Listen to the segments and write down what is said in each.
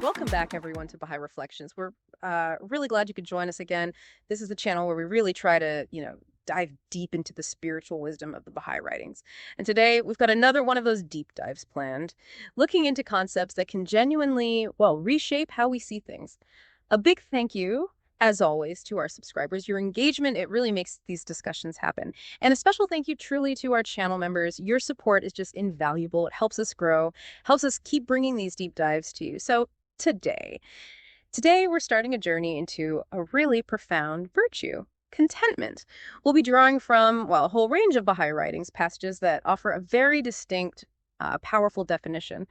Welcome back, everyone, to Baha'i Reflections. We're really glad you could join us again. This is the channel where we really try to, dive deep into the spiritual wisdom of the Baha'i writings. And today we've got another one of those deep dives planned, looking into concepts that can genuinely, well, reshape how we see things. A big thank you, as always, to our subscribers. Your engagement, it really makes these discussions happen. And a special thank you truly to our channel members. Your support is just invaluable. It helps us grow, helps us keep bringing these deep dives to you. So today we're starting a journey into a really profound virtue, contentment. We'll be drawing from, well, a whole range of Baha'i writings, passages that offer a very distinct, powerful definition.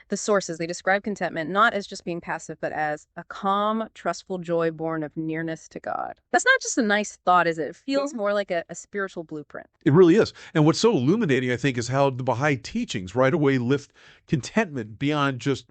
The sources, they describe contentment not as just being passive, but as a calm, trustful joy born of nearness to God. That's not just a nice thought, is it? It feels more like a spiritual blueprint. It really is. And what's so illuminating, I think, is how the Baha'i teachings right away lift contentment beyond just,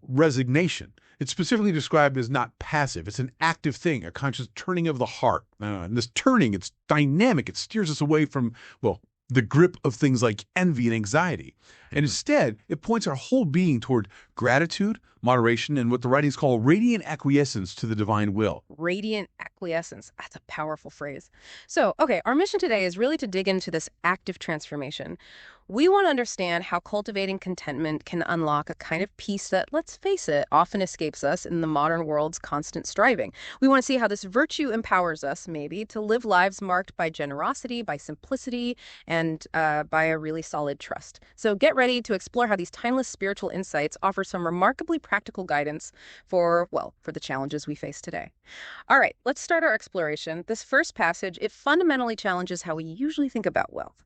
resignation. It's specifically described as not passive. It's an active thing, a conscious turning of the heart. And this turning, it's dynamic. It steers us away from, the grip of things like envy and anxiety. And instead, it points our whole being toward gratitude, moderation, and what the writings call radiant acquiescence to the divine will. Radiant acquiescence. That's a powerful phrase. So, okay, our mission today is really to dig into this active transformation. We want to understand how cultivating contentment can unlock a kind of peace that, let's face it, often escapes us in the modern world's constant striving. We want to see how this virtue empowers us, maybe, to live lives marked by generosity, by simplicity, and by a really solid trust. So get ready to explore how these timeless spiritual insights offer some remarkably practical guidance for the challenges we face today. All right, let's start our exploration. This first passage, it fundamentally challenges how we usually think about wealth.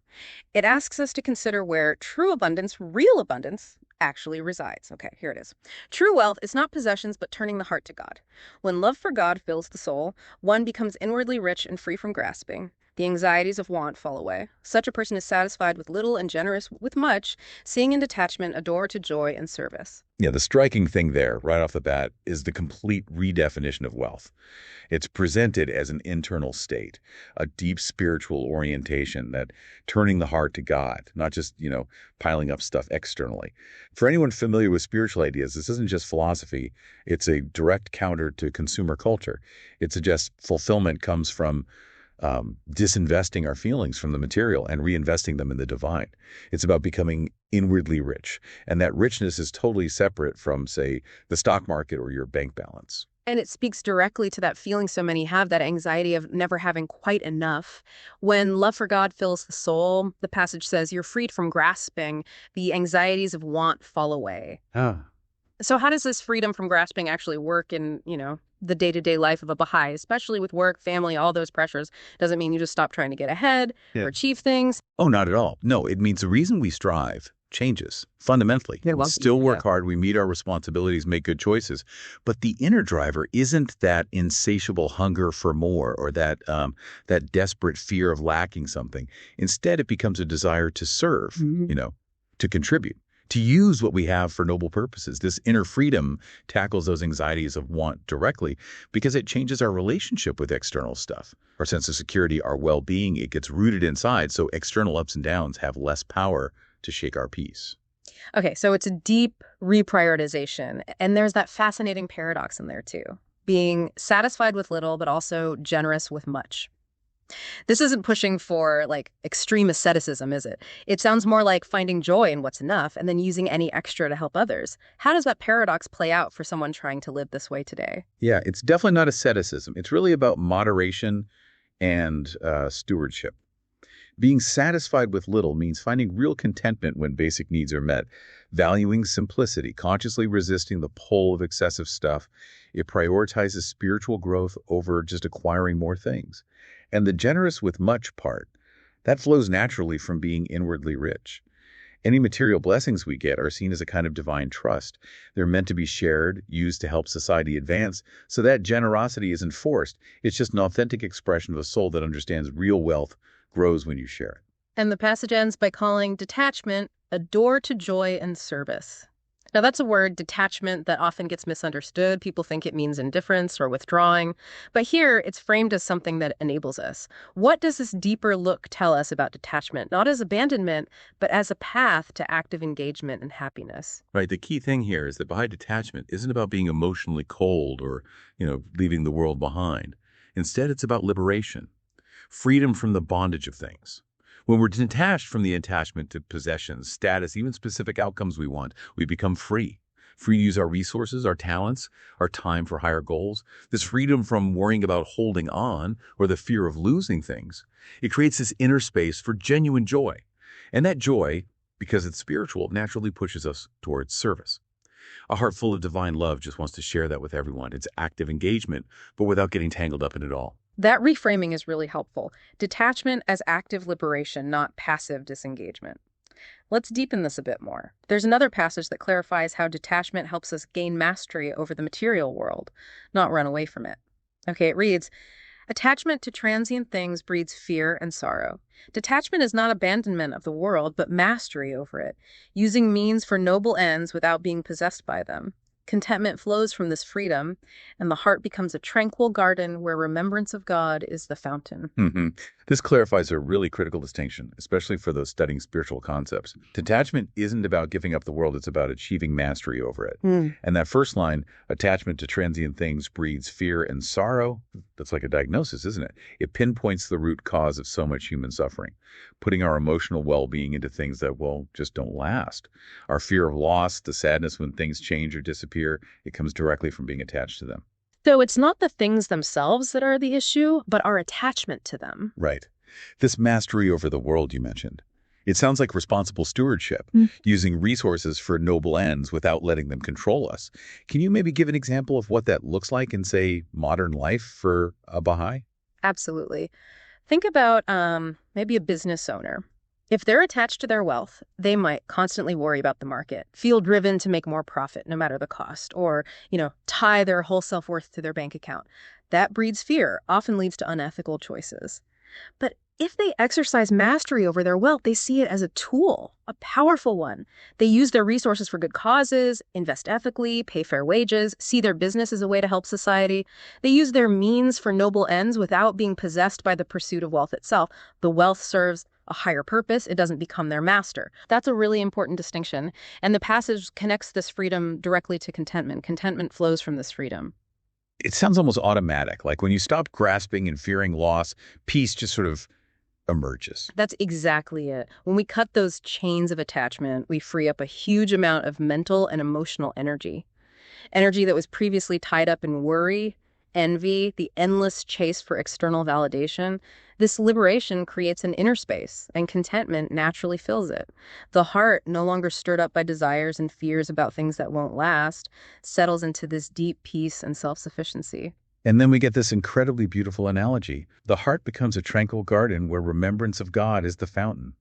It asks us to consider where true abundance, real abundance, actually resides. Okay, here it is. True wealth is not possessions, but turning the heart to God. When love for God fills the soul, one becomes inwardly rich and free from grasping. The anxieties of want fall away. Such a person is satisfied with little and generous with much, seeing in detachment a door to joy and service. Yeah, the striking thing there, right off the bat, is the complete redefinition of wealth. It's presented as an internal state, a deep spiritual orientation that turning the heart to God, not just, piling up stuff externally. For anyone familiar with spiritual ideas, this isn't just philosophy. It's a direct counter to consumer culture. It suggests fulfillment comes from disinvesting our feelings from the material and reinvesting them in the divine. It's about becoming inwardly rich. And that richness is totally separate from, say, the stock market or your bank balance. And it speaks directly to that feeling so many have, that anxiety of never having quite enough. When love for God fills the soul, the passage says, you're freed from grasping. The anxieties of want fall away. So how does this freedom from grasping actually work in, the day-to-day life of a Baha'i, especially with work, family, all those pressures? Doesn't mean you just stop trying to get ahead or achieve things. Oh, not at all. No, it means the reason we strive changes fundamentally. We still work hard, we meet our responsibilities, make good choices. But the inner driver isn't that insatiable hunger for more or that desperate fear of lacking something. Instead, it becomes a desire to serve, to contribute, to use what we have for noble purposes. This inner freedom tackles those anxieties of want directly because it changes our relationship with external stuff. Our sense of security, our well-being, it gets rooted inside, so external ups and downs have less power to shake our peace. Okay, so it's a deep reprioritization, and there's that fascinating paradox in there too, being satisfied with little, but also generous with much. This isn't pushing for extreme asceticism, is it? It sounds more like finding joy in what's enough and then using any extra to help others. How does that paradox play out for someone trying to live this way today? Yeah, it's definitely not asceticism. It's really about moderation and stewardship. Being satisfied with little means finding real contentment when basic needs are met, valuing simplicity, consciously resisting the pull of excessive stuff. It prioritizes spiritual growth over just acquiring more things. And the generous with much part, that flows naturally from being inwardly rich. Any material blessings we get are seen as a kind of divine trust. They're meant to be shared, used to help society advance, so that generosity isn't forced. It's just an authentic expression of a soul that understands real wealth grows when you share it. And the passage ends by calling detachment a door to joy and service. Now, that's a word, detachment, that often gets misunderstood. People think it means indifference or withdrawing. But here, it's framed as something that enables us. What does this deeper look tell us about detachment? Not as abandonment, but as a path to active engagement and happiness. Right. The key thing here is that Baha'i detachment isn't about being emotionally cold or, leaving the world behind. Instead, it's about liberation, freedom from the bondage of things. When we're detached from the attachment to possessions, status, even specific outcomes we want, we become free. Free to use our resources, our talents, our time for higher goals. This freedom from worrying about holding on or the fear of losing things, it creates this inner space for genuine joy. And that joy, because it's spiritual, naturally pushes us towards service. A heart full of divine love just wants to share that with everyone. It's active engagement, but without getting tangled up in it all. That reframing is really helpful. Detachment as active liberation, not passive disengagement. Let's deepen this a bit more. There's another passage that clarifies how detachment helps us gain mastery over the material world, not run away from it. Okay, it reads, attachment to transient things breeds fear and sorrow. Detachment is not abandonment of the world, but mastery over it, using means for noble ends without being possessed by them. Contentment flows from this freedom, and the heart becomes a tranquil garden where remembrance of God is the fountain. This clarifies a really critical distinction, especially for those studying spiritual concepts. Detachment isn't about giving up the world, it's about achieving mastery over it. And that first line, attachment to transient things breeds fear and sorrow, that's like a diagnosis, isn't it? It pinpoints the root cause of so much human suffering, putting our emotional well-being into things that, well, just don't last. Our fear of loss, the sadness when things change or disappear, it comes directly from being attached to them. So it's not the things themselves that are the issue, but our attachment to them. Right. This mastery over the world you mentioned. It sounds like responsible stewardship, using resources for noble ends without letting them control us. Can you maybe give an example of what that looks like in, say, modern life for a Baha'i? Absolutely. Think about maybe a business owner. If they're attached to their wealth, they might constantly worry about the market, feel driven to make more profit no matter the cost, or, tie their whole self-worth to their bank account. That breeds fear, often leads to unethical choices. But if they exercise mastery over their wealth, they see it as a tool, a powerful one. They use their resources for good causes, invest ethically, pay fair wages, see their business as a way to help society. They use their means for noble ends without being possessed by the pursuit of wealth itself. The wealth serves a higher purpose. It doesn't become their master. That's a really important distinction. And the passage connects this freedom directly to contentment. Contentment flows from this freedom. It sounds almost automatic, like when you stop grasping and fearing loss, peace just sort of emerges. That's exactly it. When we cut those chains of attachment, we free up a huge amount of mental and emotional energy. Energy that was previously tied up in worry, envy, the endless chase for external validation. This liberation creates an inner space, and contentment naturally fills it. The heart, no longer stirred up by desires and fears about things that won't last, settles into this deep peace and self-sufficiency. And then we get this incredibly beautiful analogy. The heart becomes a tranquil garden where remembrance of God is the fountain.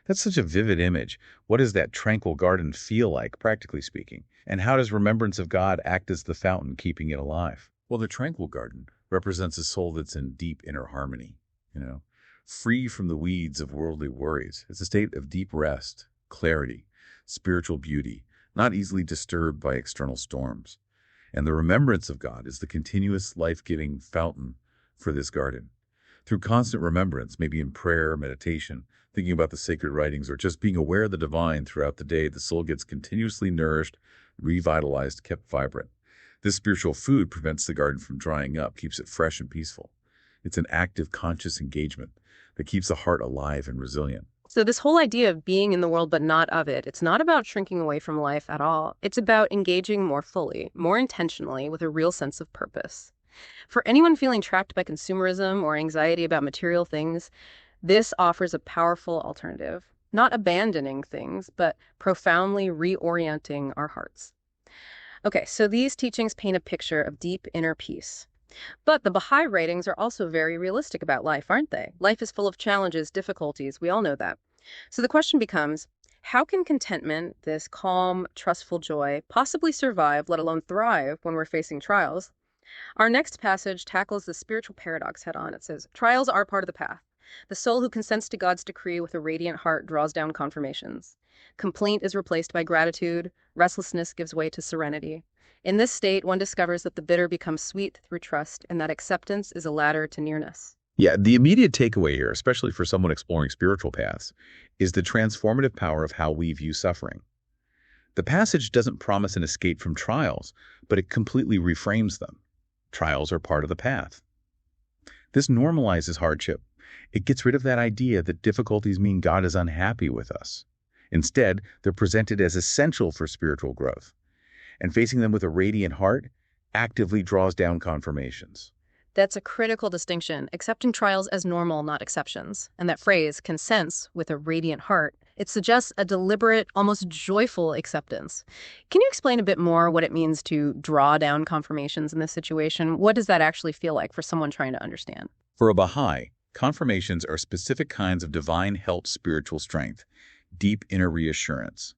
That's such a vivid image. What does that tranquil garden feel like, practically speaking? And how does remembrance of God act as the fountain, keeping it alive? Well, the tranquil garden represents a soul that's in deep inner harmony, free from the weeds of worldly worries. It's a state of deep rest, clarity, spiritual beauty, not easily disturbed by external storms. And the remembrance of God is the continuous life-giving fountain for this garden. Through constant remembrance, maybe in prayer, meditation, thinking about the sacred writings, or just being aware of the divine throughout the day, the soul gets continuously nourished, revitalized, kept vibrant. This spiritual food prevents the garden from drying up, keeps it fresh and peaceful. It's an active, conscious engagement that keeps the heart alive and resilient. So this whole idea of being in the world but not of it, it's not about shrinking away from life at all. It's about engaging more fully, more intentionally, with a real sense of purpose. For anyone feeling trapped by consumerism or anxiety about material things, this offers a powerful alternative. Not abandoning things, but profoundly reorienting our hearts. Okay, so these teachings paint a picture of deep inner peace. But the Baha'i writings are also very realistic about life, aren't they? Life is full of challenges, difficulties. We all know that. So the question becomes, how can contentment, this calm, trustful joy, possibly survive, let alone thrive, when we're facing trials? Our next passage tackles the spiritual paradox head on. It says, trials are part of the path. The soul who consents to God's decree with a radiant heart draws down confirmations. Complaint is replaced by gratitude. Restlessness gives way to serenity. In this state, one discovers that the bitter becomes sweet through trust, and that acceptance is a ladder to nearness. Yeah, the immediate takeaway here, especially for someone exploring spiritual paths, is the transformative power of how we view suffering. The passage doesn't promise an escape from trials, but it completely reframes them. Trials are part of the path. This normalizes hardship. It gets rid of that idea that difficulties mean God is unhappy with us. Instead, they're presented as essential for spiritual growth. And facing them with a radiant heart actively draws down confirmations. That's a critical distinction, accepting trials as normal, not exceptions. And that phrase, consents with a radiant heart, it suggests a deliberate, almost joyful acceptance. Can you explain a bit more what it means to draw down confirmations in this situation? What does that actually feel like for someone trying to understand? For a Baha'i, confirmations are specific kinds of divine-helped spiritual strength, deep inner reassurance.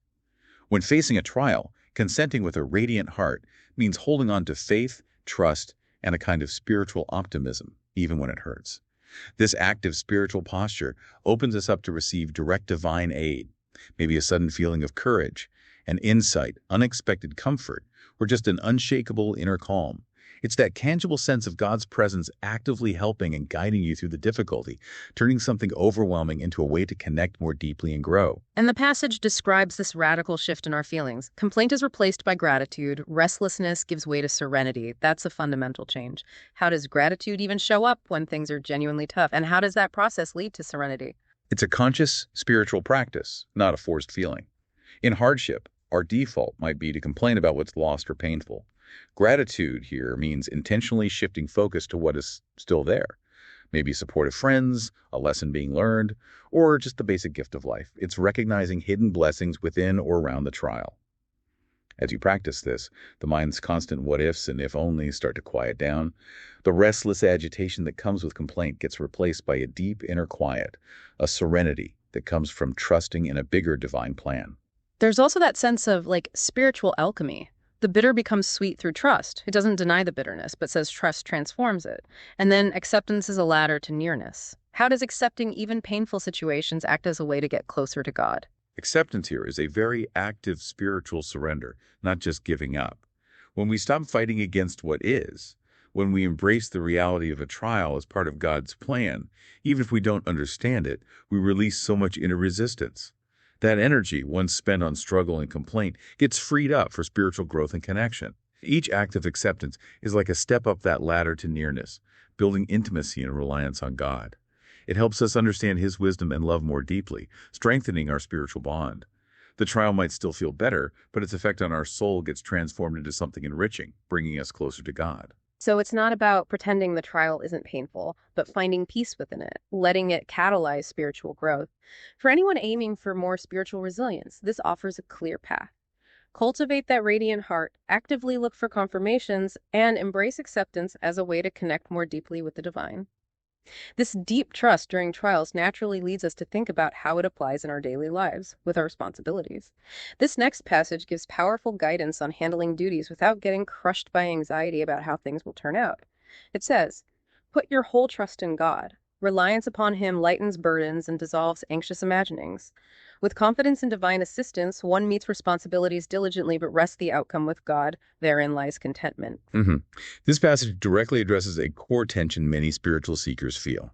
When facing a trial, consenting with a radiant heart means holding on to faith, trust, and a kind of spiritual optimism, even when it hurts. This active spiritual posture opens us up to receive direct divine aid, maybe a sudden feeling of courage, an insight, unexpected comfort, or just an unshakable inner calm. It's that tangible sense of God's presence actively helping and guiding you through the difficulty, turning something overwhelming into a way to connect more deeply and grow. And the passage describes this radical shift in our feelings. Complaint is replaced by gratitude. Restlessness gives way to serenity. That's a fundamental change. How does gratitude even show up when things are genuinely tough? And how does that process lead to serenity? It's a conscious spiritual practice, not a forced feeling. In hardship, our default might be to complain about what's lost or painful. Gratitude here means intentionally shifting focus to what is still there. Maybe supportive friends, a lesson being learned, or just the basic gift of life. It's recognizing hidden blessings within or around the trial. As you practice this, the mind's constant what-ifs and if-onlys start to quiet down. The restless agitation that comes with complaint gets replaced by a deep inner quiet, a serenity that comes from trusting in a bigger divine plan. There's also that sense of, spiritual alchemy. The bitter becomes sweet through trust. It doesn't deny the bitterness, but says trust transforms it. And then acceptance is a ladder to nearness. How does accepting even painful situations act as a way to get closer to God? Acceptance here is a very active spiritual surrender, not just giving up. When we stop fighting against what is, when we embrace the reality of a trial as part of God's plan, even if we don't understand it, we release so much inner resistance. That energy, once spent on struggle and complaint, gets freed up for spiritual growth and connection. Each act of acceptance is like a step up that ladder to nearness, building intimacy and reliance on God. It helps us understand His wisdom and love more deeply, strengthening our spiritual bond. The trial might still feel better, but its effect on our soul gets transformed into something enriching, bringing us closer to God. So it's not about pretending the trial isn't painful, but finding peace within it, letting it catalyze spiritual growth. For anyone aiming for more spiritual resilience, this offers a clear path. Cultivate that radiant heart, actively look for confirmations, and embrace acceptance as a way to connect more deeply with the divine. This deep trust during trials naturally leads us to think about how it applies in our daily lives, with our responsibilities. This next passage gives powerful guidance on handling duties without getting crushed by anxiety about how things will turn out. It says, "Put your whole trust in God. Reliance upon Him lightens burdens and dissolves anxious imaginings. With confidence in divine assistance, one meets responsibilities diligently but rests the outcome with God. Therein lies contentment." This passage directly addresses a core tension many spiritual seekers feel.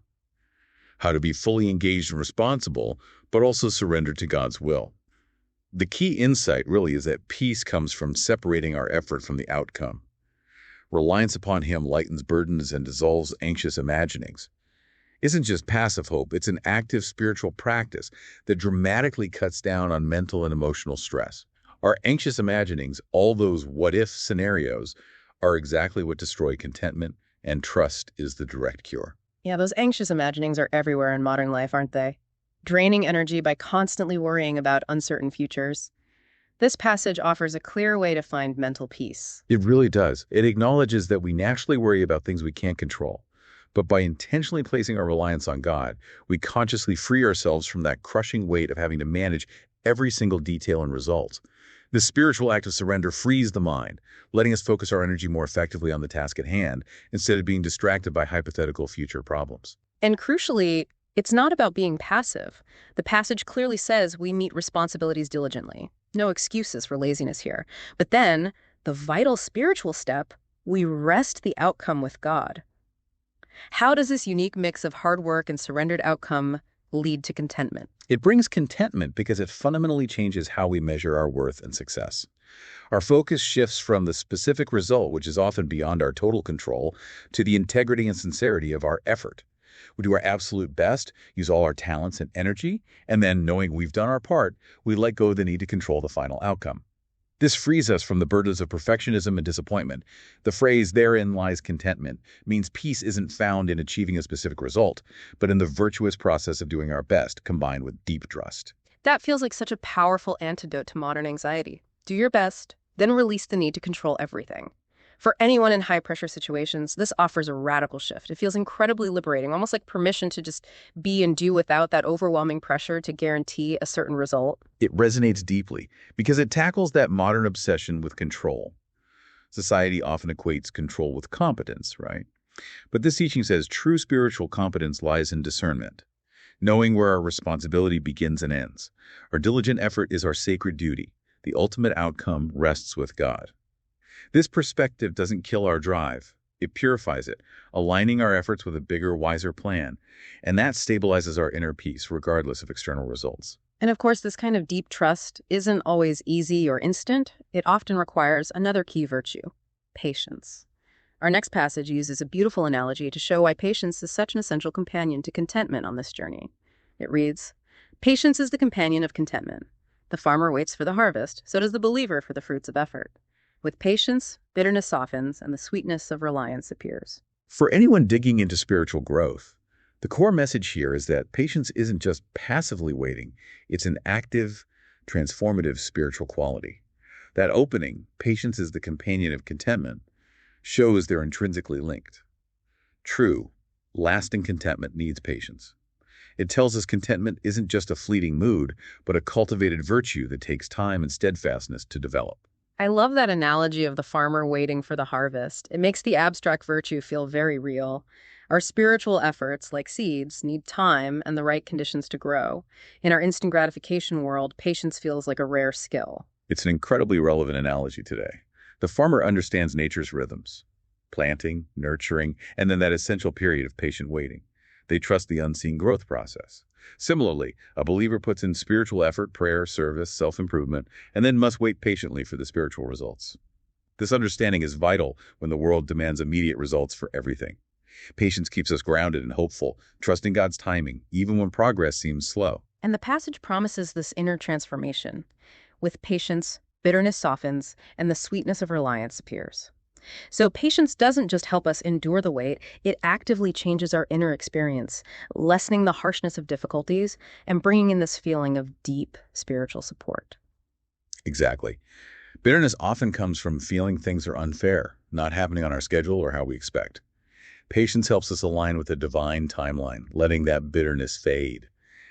How to be fully engaged and responsible, but also surrender to God's will. The key insight really is that peace comes from separating our effort from the outcome. Reliance upon Him lightens burdens and dissolves anxious imaginings. Isn't just passive hope, it's an active spiritual practice that dramatically cuts down on mental and emotional stress. Our anxious imaginings, all those what-if scenarios, are exactly what destroy contentment, and trust is the direct cure. Yeah, those anxious imaginings are everywhere in modern life, aren't they? Draining energy by constantly worrying about uncertain futures. This passage offers a clear way to find mental peace. It really does. It acknowledges that we naturally worry about things we can't control. But by intentionally placing our reliance on God, we consciously free ourselves from that crushing weight of having to manage every single detail and result. This spiritual act of surrender frees the mind, letting us focus our energy more effectively on the task at hand instead of being distracted by hypothetical future problems. And crucially, It's not about being passive. The passage clearly says we meet responsibilities diligently. No excuses for laziness here. But then, the vital spiritual step, we rest the outcome with God. How does this unique mix of hard work and surrendered outcome lead to contentment? It brings contentment because it fundamentally changes how we measure our worth and success. Our focus shifts from the specific result, which is often beyond our total control, to the integrity and sincerity of our effort. We do our absolute best, use all our talents and energy, and then, knowing we've done our part, we let go of the need to control the final outcome. This frees us from the burdens of perfectionism and disappointment. The phrase, "therein lies contentment," means peace isn't found in achieving a specific result, but in the virtuous process of doing our best, combined with deep trust. That feels like such a powerful antidote to modern anxiety. Do your best, then release the need to control everything. For anyone in high-pressure situations, this offers a radical shift. It feels incredibly liberating, almost like permission to just be and do without that overwhelming pressure to guarantee a certain result. It resonates deeply because it tackles that modern obsession with control. Society often equates control with competence, right? But this teaching says true spiritual competence lies in discernment, knowing where our responsibility begins and ends. Our diligent effort is our sacred duty. The ultimate outcome rests with God. This perspective doesn't kill our drive. It purifies it, aligning our efforts with a bigger, wiser plan. And that stabilizes our inner peace, regardless of external results. And of course, this kind of deep trust isn't always easy or instant. It often requires another key virtue: patience. Our next passage uses a beautiful analogy to show why patience is such an essential companion to contentment on this journey. It reads, "Patience is the companion of contentment. The farmer waits for the harvest, so does the believer for the fruits of effort. With patience, bitterness softens, and the sweetness of reliance appears." For anyone digging into spiritual growth, the core message here is that patience isn't just passively waiting, it's an active, transformative spiritual quality. That opening, patience is the companion of contentment, shows they're intrinsically linked. True, lasting contentment needs patience. It tells us contentment isn't just a fleeting mood, but a cultivated virtue that takes time and steadfastness to develop. I love that analogy of the farmer waiting for the harvest. It makes the abstract virtue feel very real. Our spiritual efforts, like seeds, need time and the right conditions to grow. In our instant gratification world, patience feels like a rare skill. It's an incredibly relevant analogy today. The farmer understands nature's rhythms, planting, nurturing, and then that essential period of patient waiting. They trust the unseen growth process. Similarly, a believer puts in spiritual effort, prayer, service, self-improvement, and then must wait patiently for the spiritual results. This understanding is vital when the world demands immediate results for everything. Patience keeps us grounded and hopeful, trusting God's timing, even when progress seems slow. And the passage promises this inner transformation. With patience, bitterness softens, and the sweetness of reliance appears. So patience doesn't just help us endure the wait, it actively changes our inner experience, lessening the harshness of difficulties and bringing in this feeling of deep spiritual support. Exactly. Bitterness often comes from feeling things are unfair, not happening on our schedule or how we expect. Patience helps us align with the divine timeline, letting that bitterness fade.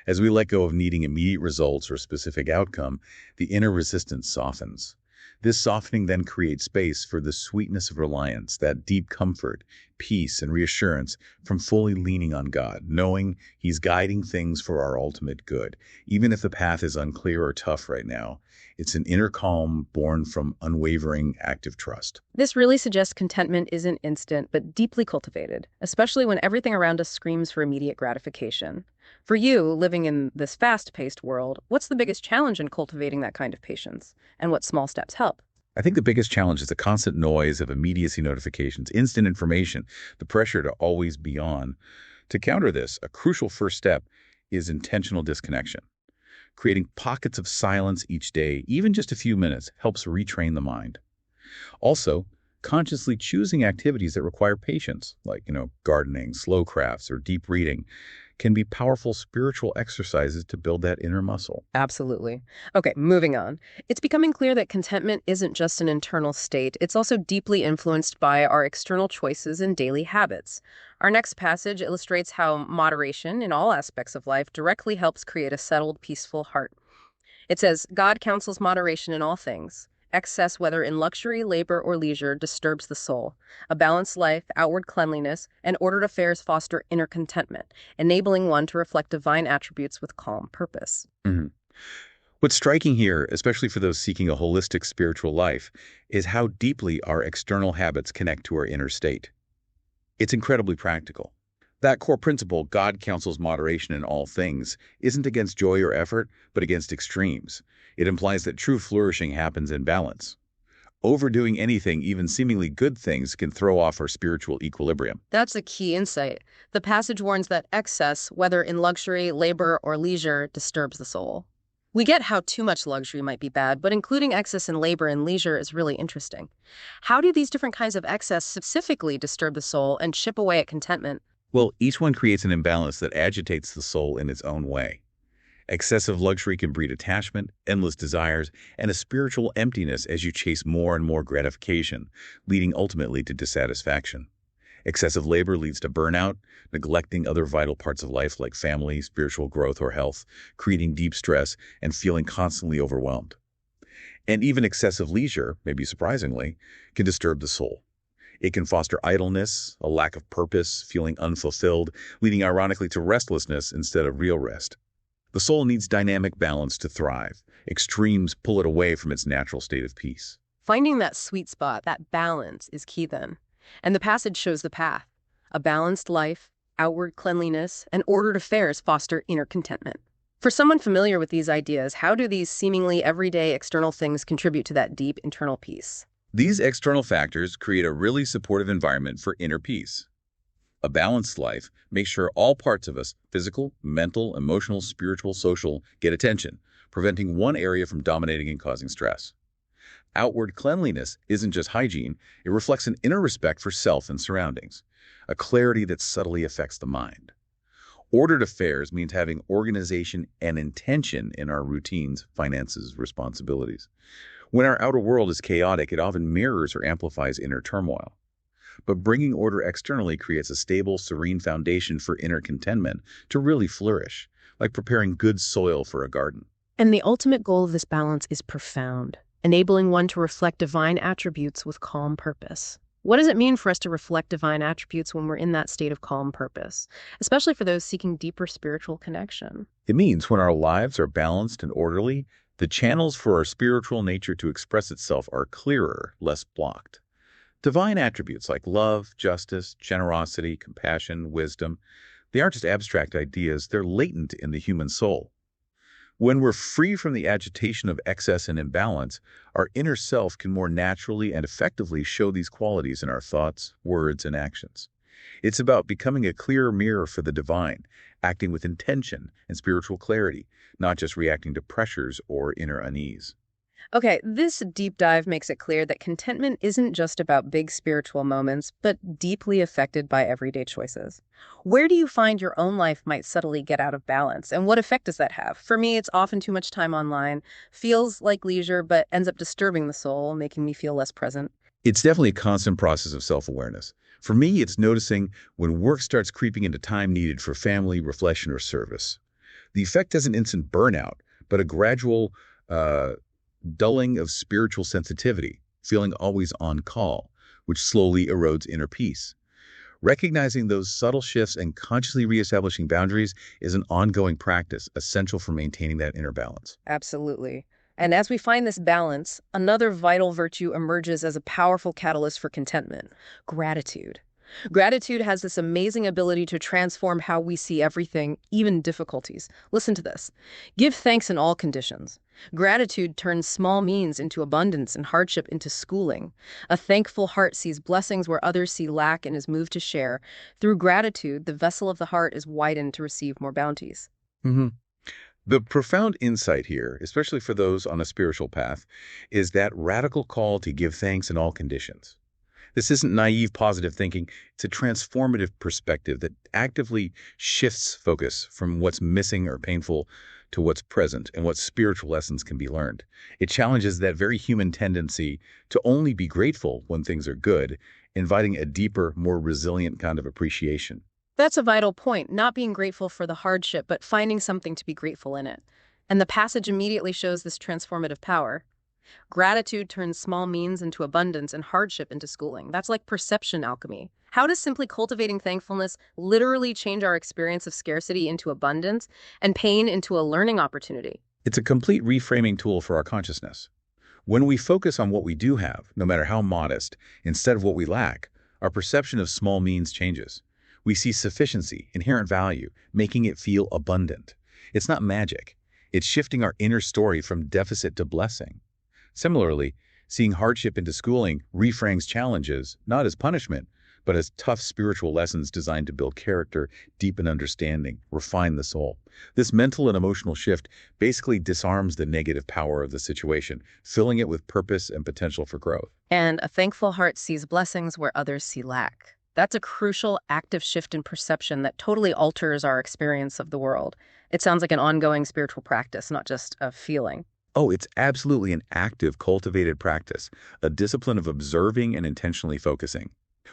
As we let go of needing immediate results or specific outcome, the inner resistance softens. This softening then creates space for the sweetness of reliance, that deep comfort, peace, and reassurance from fully leaning on God, knowing He's guiding things for our ultimate good. Even if the path is unclear or tough right now, it's an inner calm born from unwavering, active trust. This really suggests contentment isn't instant, but deeply cultivated, especially when everything around us screams for immediate gratification. For you, living in this fast-paced world, what's the biggest challenge in cultivating that kind of patience? And what small steps help? I think the biggest challenge is the constant noise of immediacy notifications, instant information, the pressure to always be on. To counter this, a crucial first step is intentional disconnection. Creating pockets of silence each day, even just a few minutes, helps retrain the mind. Also, consciously choosing activities that require patience, like, gardening, slow crafts, or deep reading, can be powerful spiritual exercises to build that inner muscle. Absolutely. Okay, moving on. It's becoming clear that contentment isn't just an internal state. It's also deeply influenced by our external choices and daily habits. Our next passage illustrates how moderation in all aspects of life directly helps create a settled, peaceful heart. It says, "God counsels moderation in all things. excess, whether in luxury, labor, or leisure, disturbs the soul. A balanced life, outward cleanliness, and ordered affairs foster inner contentment, enabling one to reflect divine attributes with calm purpose. Mhm. What's striking here, especially for those seeking a holistic spiritual life, is how deeply our external habits connect to our inner state. It's incredibly practical. That core principle, God counsels moderation in all things, isn't against joy or effort, but against extremes. It implies that true flourishing happens in balance. Overdoing anything, even seemingly good things, can throw off our spiritual equilibrium. That's a key insight. The passage warns that excess, whether in luxury, labor, or leisure, disturbs the soul. We get how too much luxury might be bad, but including excess in labor and leisure is really interesting. How do these different kinds of excess specifically disturb the soul and chip away at contentment? Well, each one creates an imbalance that agitates the soul in its own way. Excessive luxury can breed attachment, endless desires, and a spiritual emptiness as you chase more and more gratification, leading ultimately to dissatisfaction. Excessive labor leads to burnout, neglecting other vital parts of life like family, spiritual growth, or health, creating deep stress and feeling constantly overwhelmed. And even excessive leisure, maybe surprisingly, can disturb the soul. It can foster idleness, a lack of purpose, feeling unfulfilled, leading ironically to restlessness instead of real rest. The soul needs dynamic balance to thrive. Extremes pull it away from its natural state of peace. Finding that sweet spot, that balance, is key then. And the passage shows the path. A balanced life, outward cleanliness, and ordered affairs foster inner contentment. For someone familiar with these ideas, how do these seemingly everyday external things contribute to that deep internal peace? These external factors create a really supportive environment for inner peace. A balanced life makes sure all parts of us, physical, mental, emotional, spiritual, social, get attention, preventing one area from dominating and causing stress. Outward cleanliness isn't just hygiene, it reflects an inner respect for self and surroundings, a clarity that subtly affects the mind. Ordered affairs means having organization and intention in our routines, finances, responsibilities. When our outer world is chaotic, it often mirrors or amplifies inner turmoil. But bringing order externally creates a stable, serene foundation for inner contentment to really flourish, like preparing good soil for a garden. And the ultimate goal of this balance is profound, enabling one to reflect divine attributes with calm purpose. What does it mean for us to reflect divine attributes when we're in that state of calm purpose, especially for those seeking deeper spiritual connection? It means when our lives are balanced and orderly, the channels for our spiritual nature to express itself are clearer, less blocked. Divine attributes like love, justice, generosity, compassion, wisdom, they aren't just abstract ideas, they're latent in the human soul. When we're free from the agitation of excess and imbalance, our inner self can more naturally and effectively show these qualities in our thoughts, words, and actions. It's about becoming a clear mirror for the divine, acting with intention and spiritual clarity, not just reacting to pressures or inner unease. Okay, this deep dive makes it clear that contentment isn't just about big spiritual moments, but deeply affected by everyday choices. Where do you find your own life might subtly get out of balance, and what effect does that have? For me, it's often too much time online, feels like leisure, but ends up disturbing the soul, making me feel less present. It's definitely a constant process of self-awareness. For me, it's noticing when work starts creeping into time needed for family, reflection, or service. The effect isn't instant burnout, but a gradual dulling of spiritual sensitivity, feeling always on call, which slowly erodes inner peace. Recognizing those subtle shifts and consciously reestablishing boundaries is an ongoing practice essential for maintaining that inner balance. Absolutely. And as we find this balance, another vital virtue emerges as a powerful catalyst for contentment: gratitude. Gratitude has this amazing ability to transform how we see everything, even difficulties. Listen to this. Give thanks in all conditions. Gratitude turns small means into abundance and hardship into schooling. A thankful heart sees blessings where others see lack and is moved to share. Through gratitude, the vessel of the heart is widened to receive more bounties. Mm-hmm. The profound insight here, especially for those on a spiritual path, is that radical call to give thanks in all conditions. This isn't naive positive thinking. It's a transformative perspective that actively shifts focus from what's missing or painful to what's present and what spiritual lessons can be learned. It challenges that very human tendency to only be grateful when things are good, inviting a deeper, more resilient kind of appreciation. That's a vital point, not being grateful for the hardship, but finding something to be grateful in it. And the passage immediately shows this transformative power. Gratitude turns small means into abundance and hardship into schooling. That's like perception alchemy. How does simply cultivating thankfulness literally change our experience of scarcity into abundance and pain into a learning opportunity? It's a complete reframing tool for our consciousness. When we focus on what we do have, no matter how modest, instead of what we lack, our perception of small means changes. We see sufficiency, inherent value, making it feel abundant. It's not magic. It's shifting our inner story from deficit to blessing. Similarly, seeing hardship into schooling reframes challenges, not as punishment, but as tough spiritual lessons designed to build character, deepen understanding, refine the soul. This mental and emotional shift basically disarms the negative power of the situation, filling it with purpose and potential for growth. And a thankful heart sees blessings where others see lack. That's a crucial, active shift in perception that totally alters our experience of the world. It sounds like an ongoing spiritual practice, not just a feeling. Oh, it's absolutely an active, cultivated practice, a discipline of observing and intentionally focusing.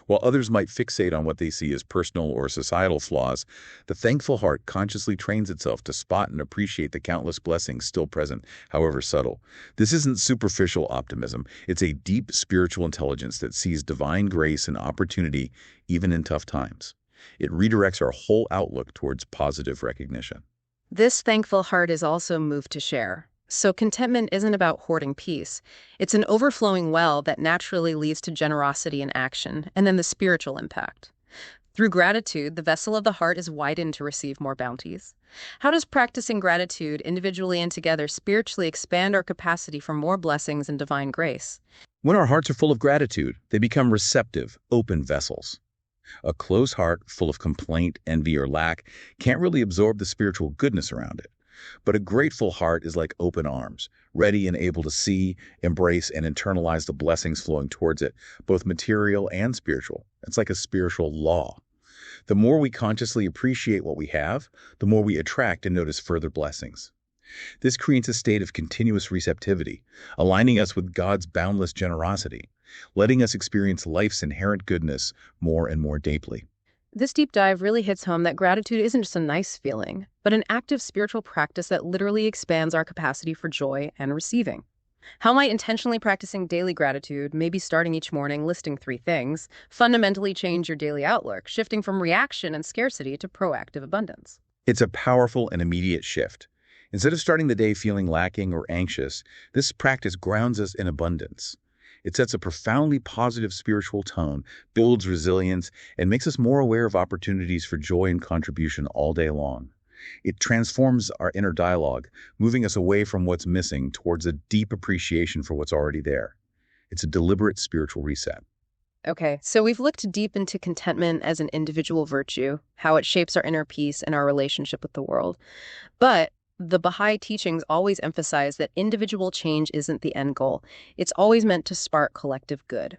While others might fixate on what they see as personal or societal flaws, the thankful heart consciously trains itself to spot and appreciate the countless blessings still present, however subtle. This isn't superficial optimism. It's a deep spiritual intelligence that sees divine grace and opportunity even in tough times. It redirects our whole outlook towards positive recognition. This thankful heart is also moved to share. So contentment isn't about hoarding peace. It's an overflowing well that naturally leads to generosity and action, and then the spiritual impact. Through gratitude, the vessel of the heart is widened to receive more bounties. How does practicing gratitude individually and together spiritually expand our capacity for more blessings and divine grace? When our hearts are full of gratitude, they become receptive, open vessels. A closed heart full of complaint, envy, or lack can't really absorb the spiritual goodness around it. But a grateful heart is like open arms, ready and able to see, embrace, and internalize the blessings flowing towards it, both material and spiritual. It's like a spiritual law. The more we consciously appreciate what we have, the more we attract and notice further blessings. This creates a state of continuous receptivity, aligning us with God's boundless generosity, letting us experience life's inherent goodness more and more deeply. This deep dive really hits home that gratitude isn't just a nice feeling, but an active spiritual practice that literally expands our capacity for joy and receiving. How might intentionally practicing daily gratitude, maybe starting each morning listing 3 things, fundamentally change your daily outlook, shifting from reaction and scarcity to proactive abundance? It's a powerful and immediate shift. Instead of starting the day feeling lacking or anxious, this practice grounds us in abundance. It sets a profoundly positive spiritual tone, builds resilience, and makes us more aware of opportunities for joy and contribution all day long. It transforms our inner dialogue, moving us away from what's missing towards a deep appreciation for what's already there. It's a deliberate spiritual reset. Okay, so we've looked deep into contentment as an individual virtue, how it shapes our inner peace and our relationship with the world. But the Baha'i teachings always emphasize that individual change isn't the end goal. It's always meant to spark collective good.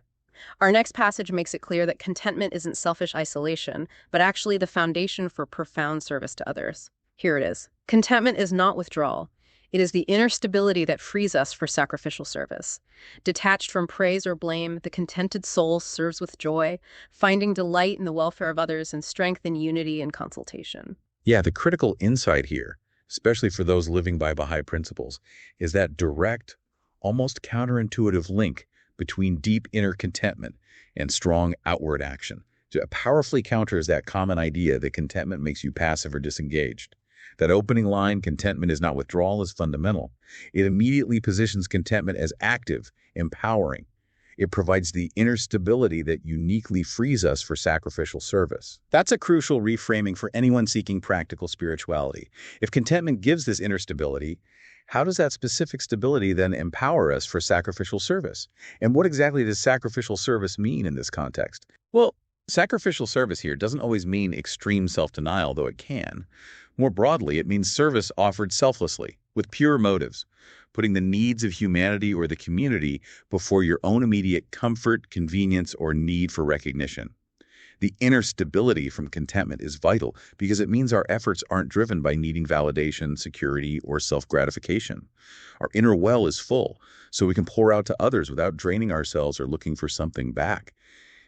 Our next passage makes it clear that contentment isn't selfish isolation, but actually the foundation for profound service to others. Here it is. Contentment is not withdrawal. It is the inner stability that frees us for sacrificial service. Detached from praise or blame, the contented soul serves with joy, finding delight in the welfare of others and strength in unity and consultation. Yeah, the critical insight here, especially for those living by Baha'i principles, is that direct, almost counterintuitive link between deep inner contentment and strong outward action. It powerfully counters that common idea that contentment makes you passive or disengaged. That opening line, contentment is not withdrawal, is fundamental. It immediately positions contentment as active, empowering. It provides the inner stability that uniquely frees us for sacrificial service. That's a crucial reframing for anyone seeking practical spirituality. If contentment gives this inner stability, how does that specific stability then empower us for sacrificial service? And what exactly does sacrificial service mean in this context? Well, sacrificial service here doesn't always mean extreme self-denial, though it can. More broadly, it means service offered selflessly, with pure motives, putting the needs of humanity or the community before your own immediate comfort, convenience, or need for recognition. The inner stability from contentment is vital because it means our efforts aren't driven by needing validation, security, or self-gratification. Our inner well is full, so we can pour out to others without draining ourselves or looking for something back.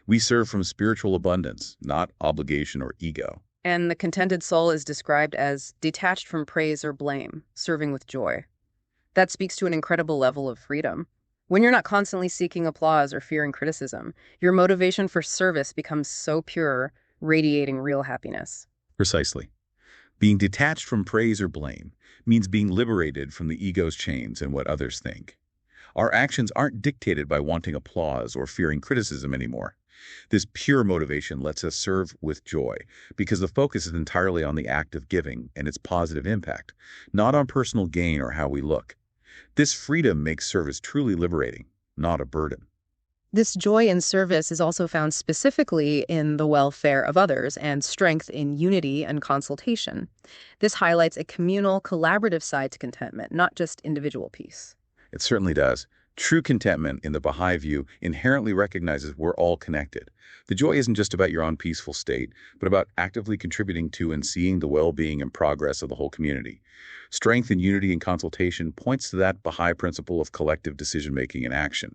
We serve from spiritual abundance, not obligation or ego. And the contented soul is described as detached from praise or blame, serving with joy. That speaks to an incredible level of freedom. When you're not constantly seeking applause or fearing criticism, your motivation for service becomes so pure, radiating real happiness. Precisely. Being detached from praise or blame means being liberated from the ego's chains and what others think. Our actions aren't dictated by wanting applause or fearing criticism anymore. This pure motivation lets us serve with joy because the focus is entirely on the act of giving and its positive impact, not on personal gain or how we look. This freedom makes service truly liberating, not a burden. This joy in service is also found specifically in the welfare of others and strength in unity and consultation. This highlights a communal, collaborative side to contentment, not just individual peace. It certainly does. True contentment in the Baha'i view inherently recognizes we're all connected. The joy isn't just about your own peaceful state, but about actively contributing to and seeing the well-being and progress of the whole community. Strength in unity and consultation points to that Baha'i principle of collective decision-making and action.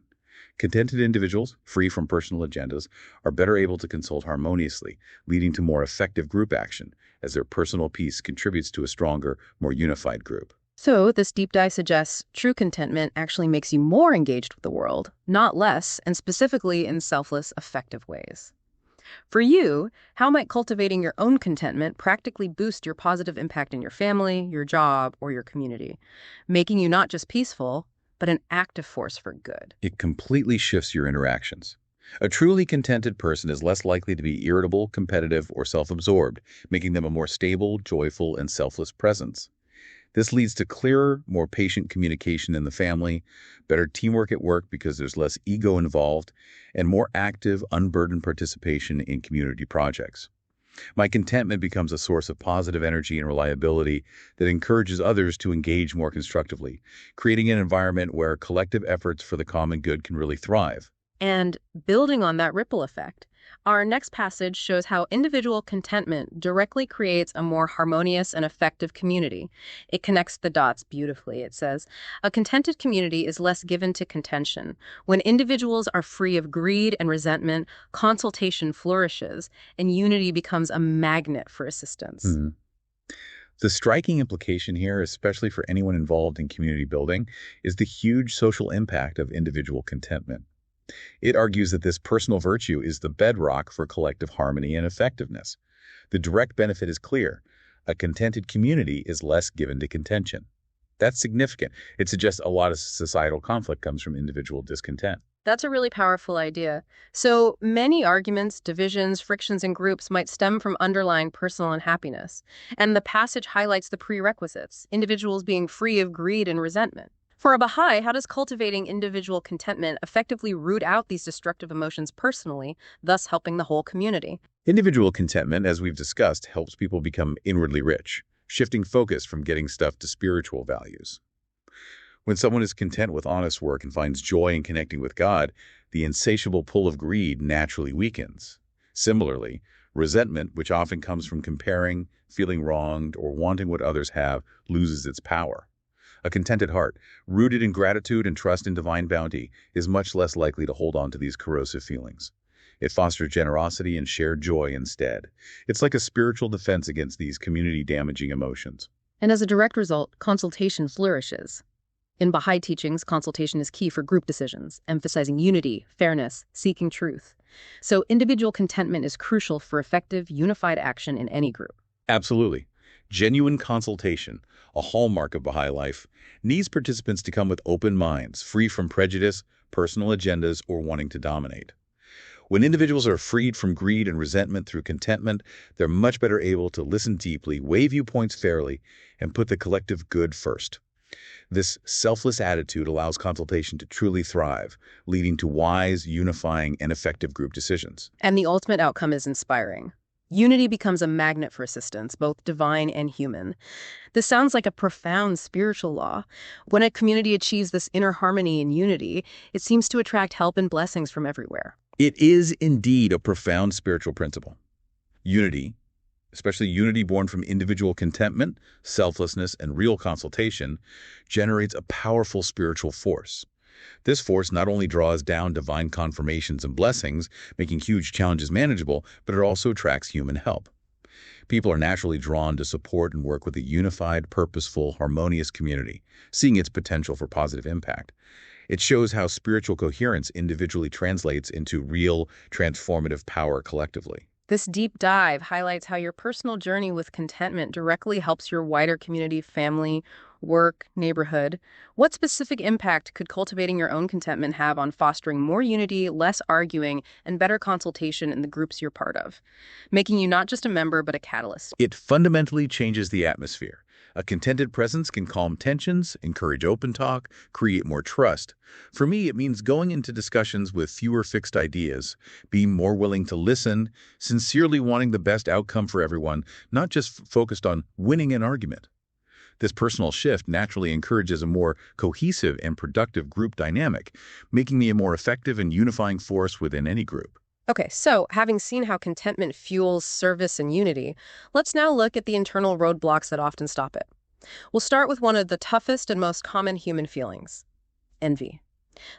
Contented individuals, free from personal agendas, are better able to consult harmoniously, leading to more effective group action, as their personal peace contributes to a stronger, more unified group. So, this deep dive suggests true contentment actually makes you more engaged with the world, not less, and specifically in selfless, effective ways. For you, how might cultivating your own contentment practically boost your positive impact in your family, your job, or your community, making you not just peaceful, but an active force for good? It completely shifts your interactions. A truly contented person is less likely to be irritable, competitive, or self-absorbed, making them a more stable, joyful, and selfless presence. This leads to clearer, more patient communication in the family, better teamwork at work because there's less ego involved, and more active, unburdened participation in community projects. My contentment becomes a source of positive energy and reliability that encourages others to engage more constructively, creating an environment where collective efforts for the common good can really thrive. And building on that ripple effect, our next passage shows how individual contentment directly creates a more harmonious and effective community. It connects the dots beautifully. It says, a contented community is less given to contention. When individuals are free of greed and resentment, consultation flourishes, and unity becomes a magnet for assistance. The striking implication here, especially for anyone involved in community building, is the huge social impact of individual contentment. It argues that this personal virtue is the bedrock for collective harmony and effectiveness. The direct benefit is clear. A contented community is less given to contention. That's significant. It suggests a lot of societal conflict comes from individual discontent. That's a really powerful idea. So many arguments, divisions, frictions in groups might stem from underlying personal unhappiness. And the passage highlights the prerequisites, individuals being free of greed and resentment. For a Baha'i, how does cultivating individual contentment effectively root out these destructive emotions personally, thus helping the whole community? Individual contentment, as we've discussed, helps people become inwardly rich, shifting focus from getting stuff to spiritual values. When someone is content with honest work and finds joy in connecting with God, the insatiable pull of greed naturally weakens. Similarly, resentment, which often comes from comparing, feeling wronged, or wanting what others have, loses its power. A contented heart, rooted in gratitude and trust in divine bounty, is much less likely to hold on to these corrosive feelings. It fosters generosity and shared joy instead. It's like a spiritual defense against these community-damaging emotions. And as a direct result, consultation flourishes. In Baha'i teachings, consultation is key for group decisions, emphasizing unity, fairness, seeking truth. So individual contentment is crucial for effective, unified action in any group. Absolutely. Genuine consultation, a hallmark of Baha'i life, needs participants to come with open minds, free from prejudice, personal agendas, or wanting to dominate. When individuals are freed from greed and resentment through contentment, they're much better able to listen deeply, weigh viewpoints fairly, and put the collective good first. This selfless attitude allows consultation to truly thrive, leading to wise, unifying, and effective group decisions. And the ultimate outcome is inspiring. Unity becomes a magnet for assistance, both divine and human. This sounds like a profound spiritual law. When a community achieves this inner harmony and unity, it seems to attract help and blessings from everywhere. It is indeed a profound spiritual principle. Unity, especially unity born from individual contentment, selflessness, and real consultation, generates a powerful spiritual force. This force not only draws down divine confirmations and blessings, making huge challenges manageable, but it also attracts human help. People are naturally drawn to support and work with a unified, purposeful, harmonious community, seeing its potential for positive impact. It shows how spiritual coherence individually translates into real, transformative power collectively. This deep dive highlights how your personal journey with contentment directly helps your wider community, family, work, neighborhood. What specific impact could cultivating your own contentment have on fostering more unity, less arguing, and better consultation in the groups you're part of, making you not just a member, but a catalyst? It fundamentally changes the atmosphere. A contented presence can calm tensions, encourage open talk, create more trust. For me, it means going into discussions with fewer fixed ideas, being more willing to listen, sincerely wanting the best outcome for everyone, not just focused on winning an argument. This personal shift naturally encourages a more cohesive and productive group dynamic, making me a more effective and unifying force within any group. Okay, so having seen how contentment fuels service and unity, let's now look at the internal roadblocks that often stop it. We'll start with one of the toughest and most common human feelings: envy.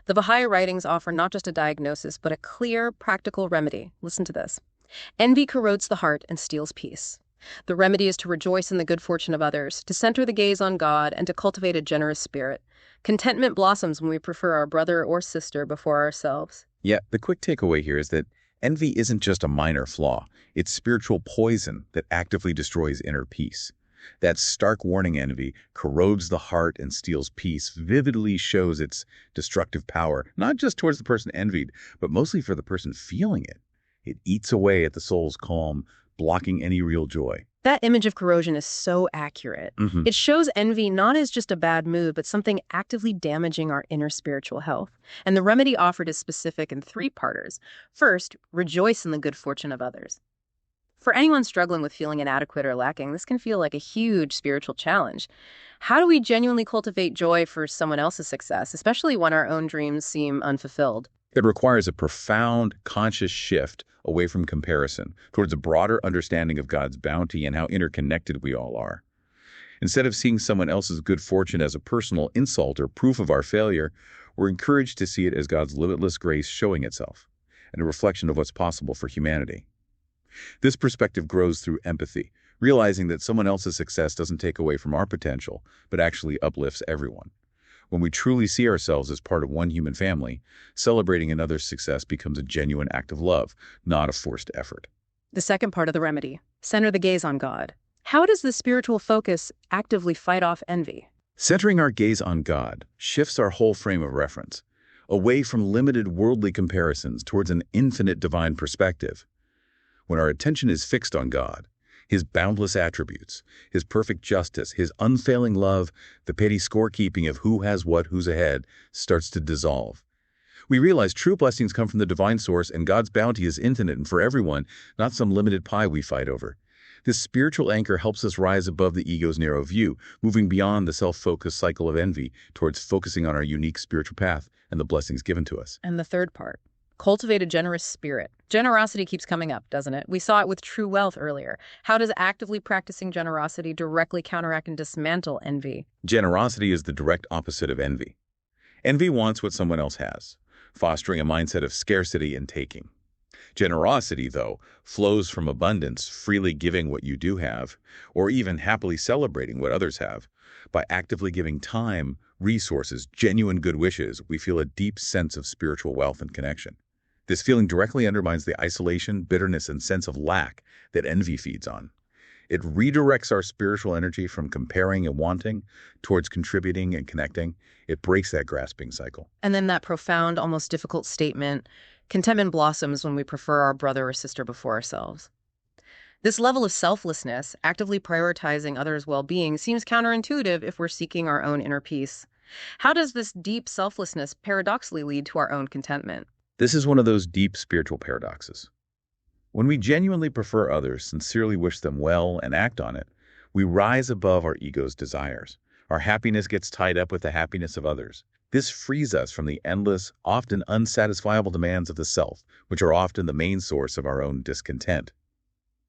The Baha'i writings offer not just a diagnosis, but a clear, practical remedy. Listen to this. Envy corrodes the heart and steals peace. The remedy is to rejoice in the good fortune of others, to center the gaze on God, and to cultivate a generous spirit. Contentment blossoms when we prefer our brother or sister before ourselves. Yeah, the quick takeaway here is that envy isn't just a minor flaw. It's spiritual poison that actively destroys inner peace. That stark warning envy corrodes the heart and steals peace vividly shows its destructive power, not just towards the person envied, but mostly for the person feeling it. It eats away at the soul's calm, blocking any real joy. That image of corrosion is so accurate. It shows envy not as just a bad mood, but something actively damaging our inner spiritual health. And the remedy offered is specific in three-parters. First, rejoice in the good fortune of others. For anyone struggling with feeling inadequate or lacking, this can feel like a huge spiritual challenge. How do we genuinely cultivate joy for someone else's success, especially when our own dreams seem unfulfilled? It requires a profound, conscious shift away from comparison towards a broader understanding of God's bounty and how interconnected we all are. Instead of seeing someone else's good fortune as a personal insult or proof of our failure, we're encouraged to see it as God's limitless grace showing itself and a reflection of what's possible for humanity. This perspective grows through empathy, realizing that someone else's success doesn't take away from our potential, but actually uplifts everyone. When we truly see ourselves as part of one human family, celebrating another's success becomes a genuine act of love, not a forced effort. The second part of the remedy: center the gaze on God. How does this spiritual focus actively fight off envy? Centering our gaze on God shifts our whole frame of reference, away from limited worldly comparisons towards an infinite divine perspective. When our attention is fixed on God, His boundless attributes, His perfect justice, His unfailing love, the petty scorekeeping of who has what, who's ahead, starts to dissolve. We realize true blessings come from the divine source and God's bounty is infinite and for everyone, not some limited pie we fight over. This spiritual anchor helps us rise above the ego's narrow view, moving beyond the self-focused cycle of envy towards focusing on our unique spiritual path and the blessings given to us. And the third part: cultivate a generous spirit. Generosity keeps coming up, doesn't it? We saw it with true wealth earlier. How does actively practicing generosity directly counteract and dismantle envy? Generosity is the direct opposite of envy. Envy wants what someone else has, fostering a mindset of scarcity and taking. Generosity, though, flows from abundance, freely giving what you do have, or even happily celebrating what others have. By actively giving time, resources, genuine good wishes, we feel a deep sense of spiritual wealth and connection. This feeling directly undermines the isolation, bitterness, and sense of lack that envy feeds on. It redirects our spiritual energy from comparing and wanting towards contributing and connecting. It breaks that grasping cycle. And then that profound, almost difficult statement: contentment blossoms when we prefer our brother or sister before ourselves. This level of selflessness, actively prioritizing others' well-being, seems counterintuitive if we're seeking our own inner peace. How does this deep selflessness paradoxically lead to our own contentment? This is one of those deep spiritual paradoxes. When we genuinely prefer others, sincerely wish them well, and act on it, we rise above our ego's desires. Our happiness gets tied up with the happiness of others. This frees us from the endless, often unsatisfiable demands of the self, which are often the main source of our own discontent.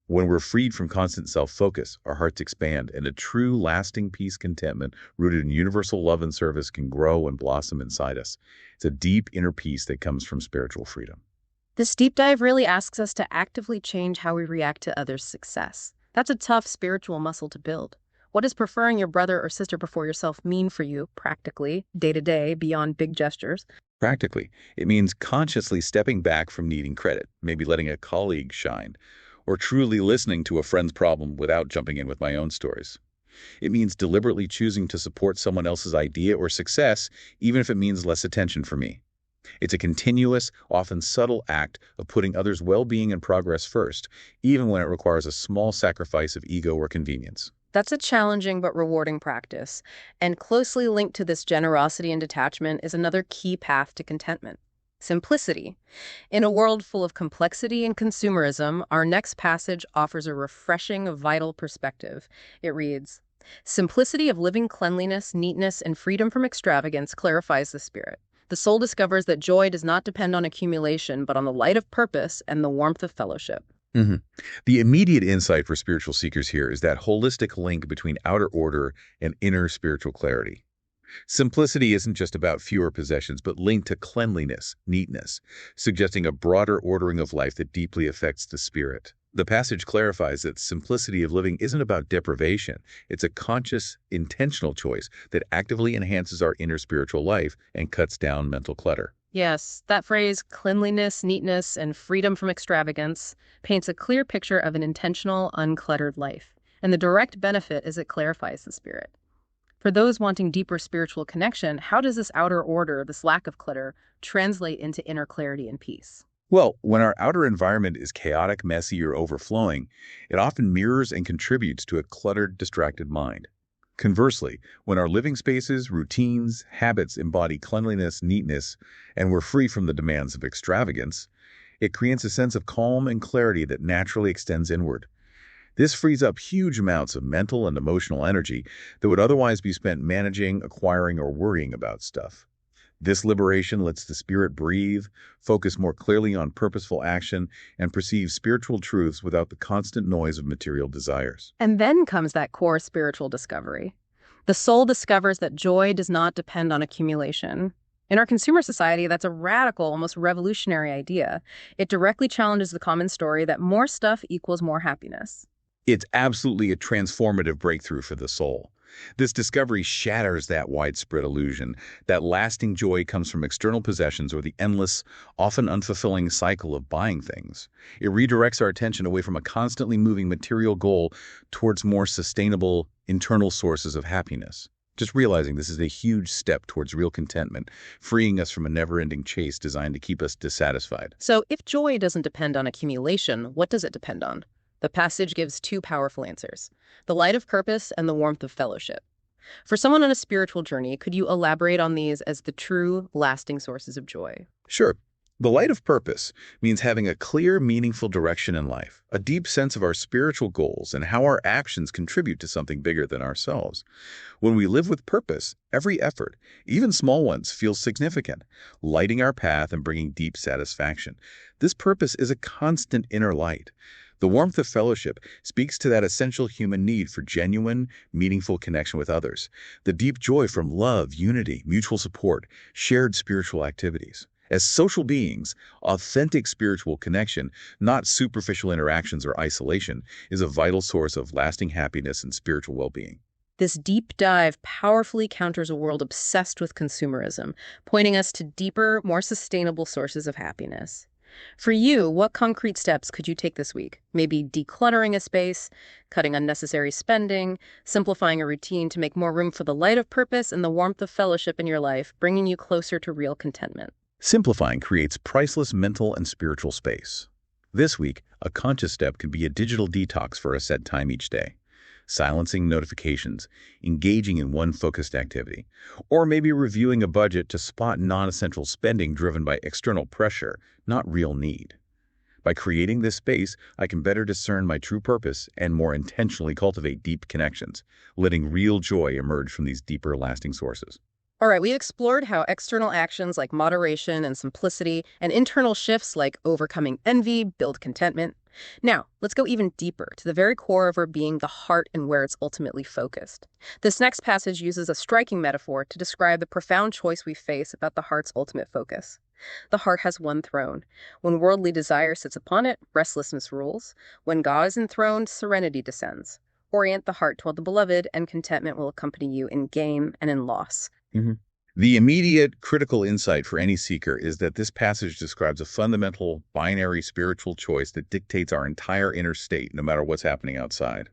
When we're freed from constant self-focus, our hearts expand, and a true, lasting peace contentment rooted in universal love and service can grow and blossom inside us. It's a deep inner peace that comes from spiritual freedom. This deep dive really asks us to actively change how we react to others' success. That's a tough spiritual muscle to build. What does preferring your brother or sister before yourself mean for you, practically, day to day, beyond big gestures? Practically, it means consciously stepping back from needing credit, maybe letting a colleague shine, or truly listening to a friend's problem without jumping in with my own stories. It means deliberately choosing to support someone else's idea or success, even if it means less attention for me. It's a continuous, often subtle act of putting others' well-being and progress first, even when it requires a small sacrifice of ego or convenience. That's a challenging but rewarding practice. And closely linked to this generosity and detachment is another key path to contentment: simplicity. In a world full of complexity and consumerism, our next passage offers a refreshing, vital perspective. It reads, "Simplicity of living, cleanliness, neatness, and freedom from extravagance clarifies the spirit. The soul discovers that joy does not depend on accumulation, but on the light of purpose and the warmth of fellowship." hmm The immediate insight for spiritual seekers here is that holistic link between outer order and inner spiritual clarity. Simplicity isn't just about fewer possessions, but linked to cleanliness, neatness, suggesting a broader ordering of life that deeply affects the spirit. The passage clarifies that simplicity of living isn't about deprivation. It's a conscious, intentional choice that actively enhances our inner spiritual life and cuts down mental clutter. Yes, that phrase, cleanliness, neatness, and freedom from extravagance, paints a clear picture of an intentional, uncluttered life. And the direct benefit is it clarifies the spirit. For those wanting deeper spiritual connection, how does this outer order, this lack of clutter, translate into inner clarity and peace? Well, when our outer environment is chaotic, messy, or overflowing, it often mirrors and contributes to a cluttered, distracted mind. Conversely, when our living spaces, routines, habits embody cleanliness, neatness, and we're free from the demands of extravagance, it creates a sense of calm and clarity that naturally extends inward. This frees up huge amounts of mental and emotional energy that would otherwise be spent managing, acquiring, or worrying about stuff. This liberation lets the spirit breathe, focus more clearly on purposeful action, and perceive spiritual truths without the constant noise of material desires. And then comes that core spiritual discovery. The soul discovers that joy does not depend on accumulation. In our consumer society, that's a radical, almost revolutionary idea. It directly challenges the common story that more stuff equals more happiness. It's absolutely a transformative breakthrough for the soul. This discovery shatters that widespread illusion that lasting joy comes from external possessions or the endless, often unfulfilling cycle of buying things. It redirects our attention away from a constantly moving material goal towards more sustainable, internal sources of happiness. Just realizing this is a huge step towards real contentment, freeing us from a never-ending chase designed to keep us dissatisfied. So if joy doesn't depend on accumulation, what does it depend on? The passage gives two powerful answers: the light of purpose and the warmth of fellowship. For someone on a spiritual journey, could you elaborate on these as the true, lasting sources of joy? Sure. The light of purpose means having a clear, meaningful direction in life, a deep sense of our spiritual goals and how our actions contribute to something bigger than ourselves. When we live with purpose, every effort, even small ones, feels significant, lighting our path and bringing deep satisfaction. This purpose is a constant inner light. The warmth of fellowship speaks to that essential human need for genuine, meaningful connection with others, the deep joy from love, unity, mutual support, shared spiritual activities. As social beings, authentic spiritual connection, not superficial interactions or isolation, is a vital source of lasting happiness and spiritual well-being. This deep dive powerfully counters a world obsessed with consumerism, pointing us to deeper, more sustainable sources of happiness. For you, what concrete steps could you take this week? Maybe decluttering a space, cutting unnecessary spending, simplifying a routine to make more room for the light of purpose and the warmth of fellowship in your life, bringing you closer to real contentment. Simplifying creates priceless mental and spiritual space. This week, a conscious step can be a digital detox for a set time each day. Silencing notifications, engaging in one focused activity, or maybe reviewing a budget to spot non-essential spending driven by external pressure, not real need. By creating this space, I can better discern my true purpose and more intentionally cultivate deep connections, letting real joy emerge from these deeper, lasting sources. All right, we explored how external actions like moderation and simplicity and internal shifts like overcoming envy build contentment. Now, let's go even deeper to the very core of our being, the heart, and where it's ultimately focused. This next passage uses a striking metaphor to describe the profound choice we face about the heart's ultimate focus. The heart has one throne. When worldly desire sits upon it, restlessness rules. When God is enthroned, serenity descends. Orient the heart toward the beloved, and contentment will accompany you in gain and in loss. Mhm. The immediate critical insight for any seeker is that this passage describes a fundamental binary spiritual choice that dictates our entire inner state, no matter what's happening outside.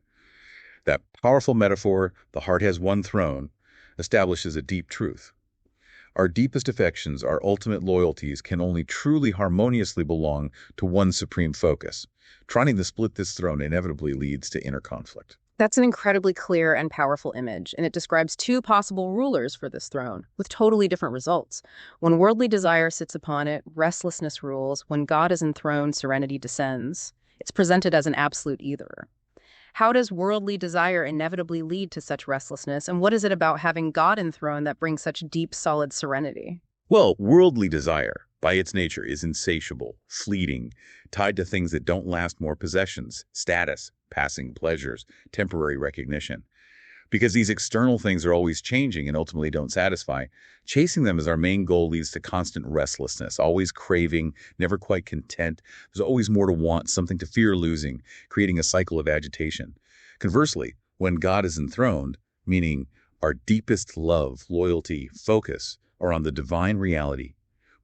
That powerful metaphor, the heart has one throne, establishes a deep truth. Our deepest affections, our ultimate loyalties, can only truly harmoniously belong to one supreme focus. Trying to split this throne inevitably leads to inner conflict. That's an incredibly clear and powerful image, and it describes two possible rulers for this throne, with totally different results. When worldly desire sits upon it, restlessness rules. When God is enthroned, serenity descends. It's presented as an absolute either. How does worldly desire inevitably lead to such restlessness, and what is it about having God enthroned that brings such deep, solid serenity? Well, worldly desire, by its nature, is insatiable, fleeting, tied to things that don't last: more possessions, status, passing pleasures, temporary recognition. Because these external things are always changing and ultimately don't satisfy, chasing them as our main goal leads to constant restlessness, always craving, never quite content. There's always more to want, something to fear losing, creating a cycle of agitation. Conversely, when God is enthroned, meaning our deepest love, loyalty, focus are on the divine reality,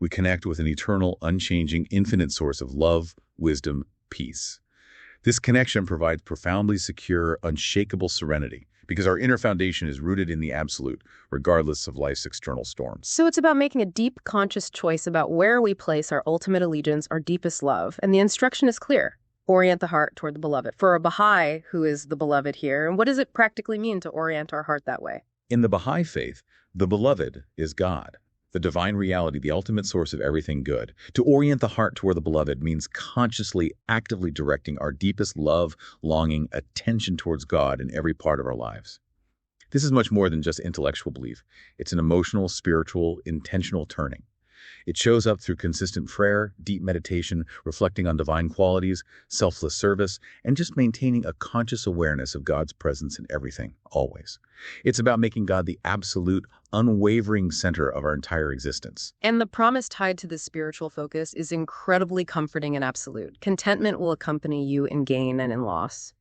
we connect with an eternal, unchanging, infinite source of love, wisdom, peace. This connection provides profoundly secure, unshakable serenity, because our inner foundation is rooted in the absolute, regardless of life's external storms. So it's about making a deep, conscious choice about where we place our ultimate allegiance, our deepest love, and the instruction is clear. Orient the heart toward the beloved. For a Baha'i, who is the beloved here, and what does it practically mean to orient our heart that way? In the Baha'i faith, the beloved is God, the divine reality, the ultimate source of everything good. To orient the heart toward the beloved means consciously, actively directing our deepest love, longing, attention towards God in every part of our lives. This is much more than just intellectual belief. It's an emotional, spiritual, intentional turning. It shows up through consistent prayer, deep meditation, reflecting on divine qualities, selfless service, and just maintaining a conscious awareness of God's presence in everything, always. It's about making God the absolute, unwavering center of our entire existence. And the promise tied to this spiritual focus is incredibly comforting and absolute. Contentment will accompany you in gain and in loss.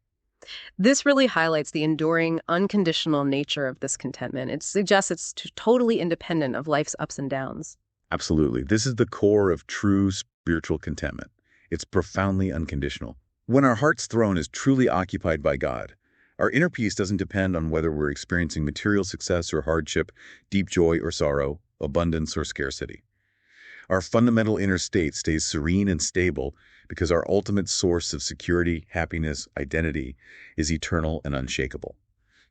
This really highlights the enduring, unconditional nature of this contentment. It suggests it's totally independent of life's ups and downs. Absolutely. This is the core of true spiritual contentment. It's profoundly unconditional. When our heart's throne is truly occupied by God, our inner peace doesn't depend on whether we're experiencing material success or hardship, deep joy or sorrow, abundance or scarcity. Our fundamental inner state stays serene and stable because our ultimate source of security, happiness, identity is eternal and unshakable.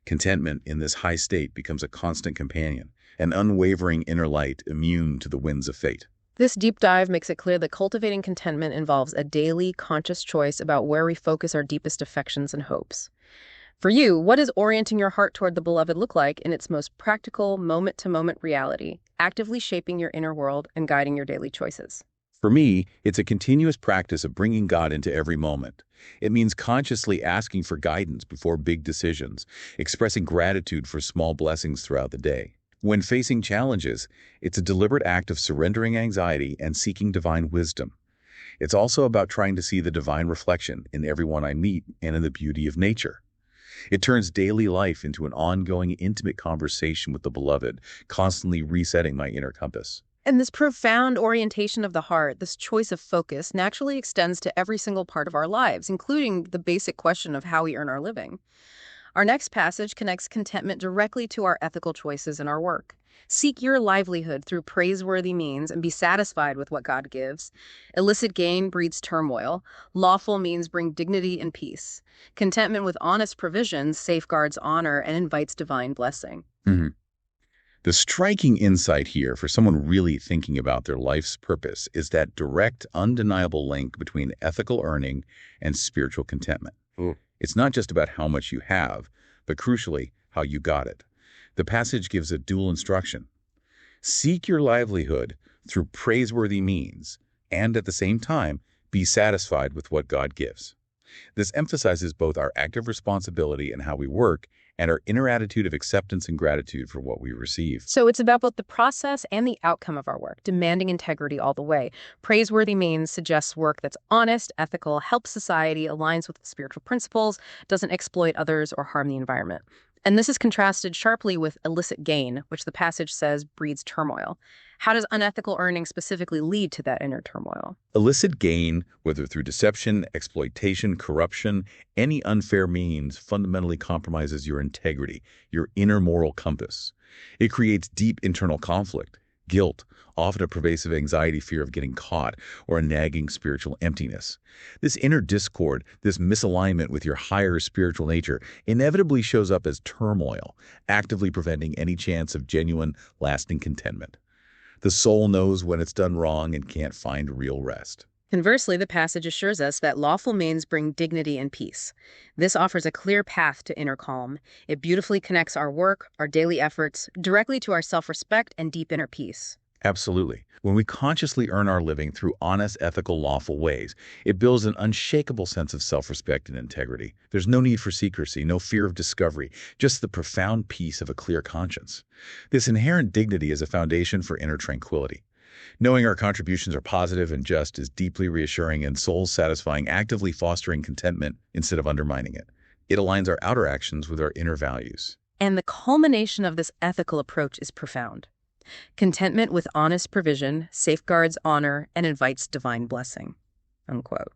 Contentment in this high state becomes a constant companion, an unwavering inner light immune to the winds of fate. This deep dive makes it clear that cultivating contentment involves a daily, conscious choice about where we focus our deepest affections and hopes. For you, what does orienting your heart toward the beloved look like in its most practical, moment-to-moment reality, actively shaping your inner world and guiding your daily choices? For me, it's a continuous practice of bringing God into every moment. It means consciously asking for guidance before big decisions, expressing gratitude for small blessings throughout the day. When facing challenges, it's a deliberate act of surrendering anxiety and seeking divine wisdom. It's also about trying to see the divine reflection in everyone I meet and in the beauty of nature. It turns daily life into an ongoing, intimate conversation with the beloved, constantly resetting my inner compass. And this profound orientation of the heart, this choice of focus, naturally extends to every single part of our lives, including the basic question of how we earn our living. Our next passage connects contentment directly to our ethical choices in our work. Seek your livelihood through praiseworthy means and be satisfied with what God gives. Illicit gain breeds turmoil. Lawful means bring dignity and peace. Contentment with honest provisions safeguards honor and invites divine blessing. Mhm. The striking insight here for someone really thinking about their life's purpose is that direct, undeniable link between ethical earning and spiritual contentment. It's not just about how much you have, but crucially, how you got it. The passage gives a dual instruction. Seek your livelihood through praiseworthy means, and at the same time, be satisfied with what God gives. This emphasizes both our active responsibility in how we work and our inner attitude of acceptance and gratitude for what we receive. So it's about both the process and the outcome of our work, demanding integrity all the way. Praiseworthy means suggests work that's honest, ethical, helps society, aligns with spiritual principles, doesn't exploit others or harm the environment. And this is contrasted sharply with illicit gain, which the passage says breeds turmoil. How does unethical earning specifically lead to that inner turmoil? Illicit gain, whether through deception, exploitation, corruption, any unfair means, fundamentally compromises your integrity, your inner moral compass. It creates deep internal conflict, guilt, often a pervasive anxiety, fear of getting caught, or a nagging spiritual emptiness. This inner discord, this misalignment with your higher spiritual nature, inevitably shows up as turmoil, actively preventing any chance of genuine, lasting contentment. The soul knows when it's done wrong and can't find real rest. Conversely, the passage assures us that lawful means bring dignity and peace. This offers a clear path to inner calm. It beautifully connects our work, our daily efforts, directly to our self-respect and deep inner peace. Absolutely. When we consciously earn our living through honest, ethical, lawful ways, it builds an unshakable sense of self-respect and integrity. There's no need for secrecy, no fear of discovery, just the profound peace of a clear conscience. This inherent dignity is a foundation for inner tranquility. Knowing our contributions are positive and just is deeply reassuring and soul-satisfying, actively fostering contentment instead of undermining it. It aligns our outer actions with our inner values. And the culmination of this ethical approach is profound. Contentment with honest provision safeguards honor and invites divine blessing, unquote.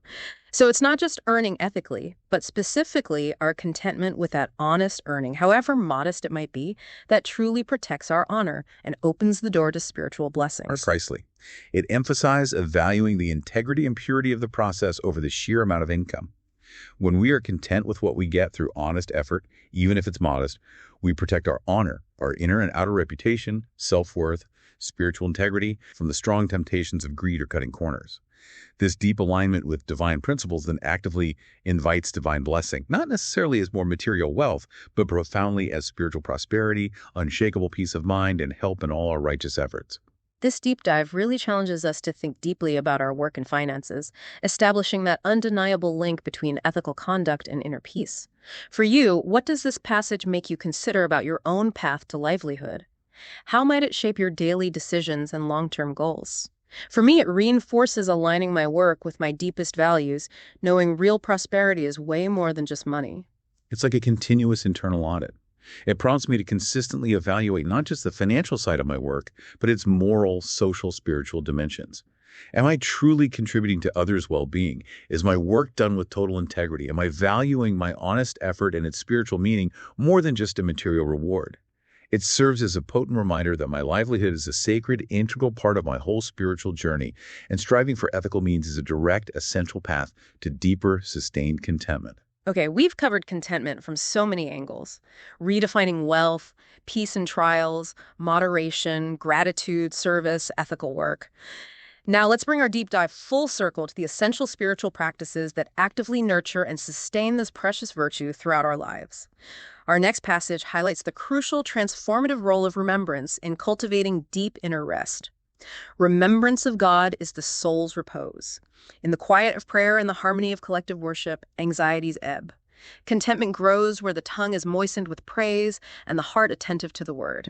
So it's not just earning ethically, but specifically our contentment with that honest earning, however modest it might be, that truly protects our honor and opens the door to spiritual blessings. Precisely. It emphasizes valuing the integrity and purity of the process over the sheer amount of income. When we are content with what we get through honest effort, even if it's modest, we protect our honor, our inner and outer reputation, self-worth, spiritual integrity from the strong temptations of greed or cutting corners. This deep alignment with divine principles then actively invites divine blessing, not necessarily as more material wealth, but profoundly as spiritual prosperity, unshakable peace of mind, and help in all our righteous efforts. This deep dive really challenges us to think deeply about our work and finances, establishing that undeniable link between ethical conduct and inner peace. For you, what does this passage make you consider about your own path to livelihood? How might it shape your daily decisions and long-term goals? For me, it reinforces aligning my work with my deepest values, knowing real prosperity is way more than just money. It's like a continuous internal audit. It prompts me to consistently evaluate not just the financial side of my work, but its moral, social, spiritual dimensions. Am I truly contributing to others' well-being? Is my work done with total integrity? Am I valuing my honest effort and its spiritual meaning more than just a material reward? It serves as a potent reminder that my livelihood is a sacred, integral part of my whole spiritual journey, and striving for ethical means is a direct, essential path to deeper, sustained contentment. Okay, we've covered contentment from so many angles. Redefining wealth, peace in trials, moderation, gratitude, service, ethical work. Now let's bring our deep dive full circle to the essential spiritual practices that actively nurture and sustain this precious virtue throughout our lives. Our next passage highlights the crucial transformative role of remembrance in cultivating deep inner rest. Remembrance of God is the soul's repose. In the quiet of prayer and the harmony of collective worship, anxieties ebb. Contentment grows where the tongue is moistened with praise and the heart attentive to the word.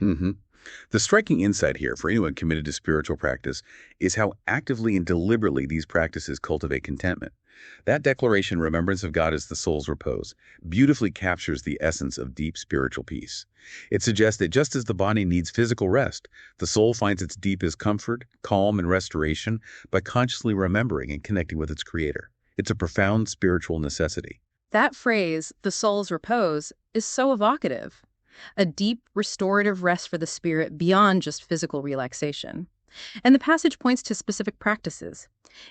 The striking insight here for anyone committed to spiritual practice is how actively and deliberately these practices cultivate contentment. That declaration, remembrance of God is the soul's repose, beautifully captures the essence of deep spiritual peace. It suggests that just as the body needs physical rest, the soul finds its deepest comfort, calm, and restoration by consciously remembering and connecting with its Creator. It's a profound spiritual necessity. That phrase, the soul's repose, is so evocative. A deep, restorative rest for the spirit beyond just physical relaxation. And the passage points to specific practices.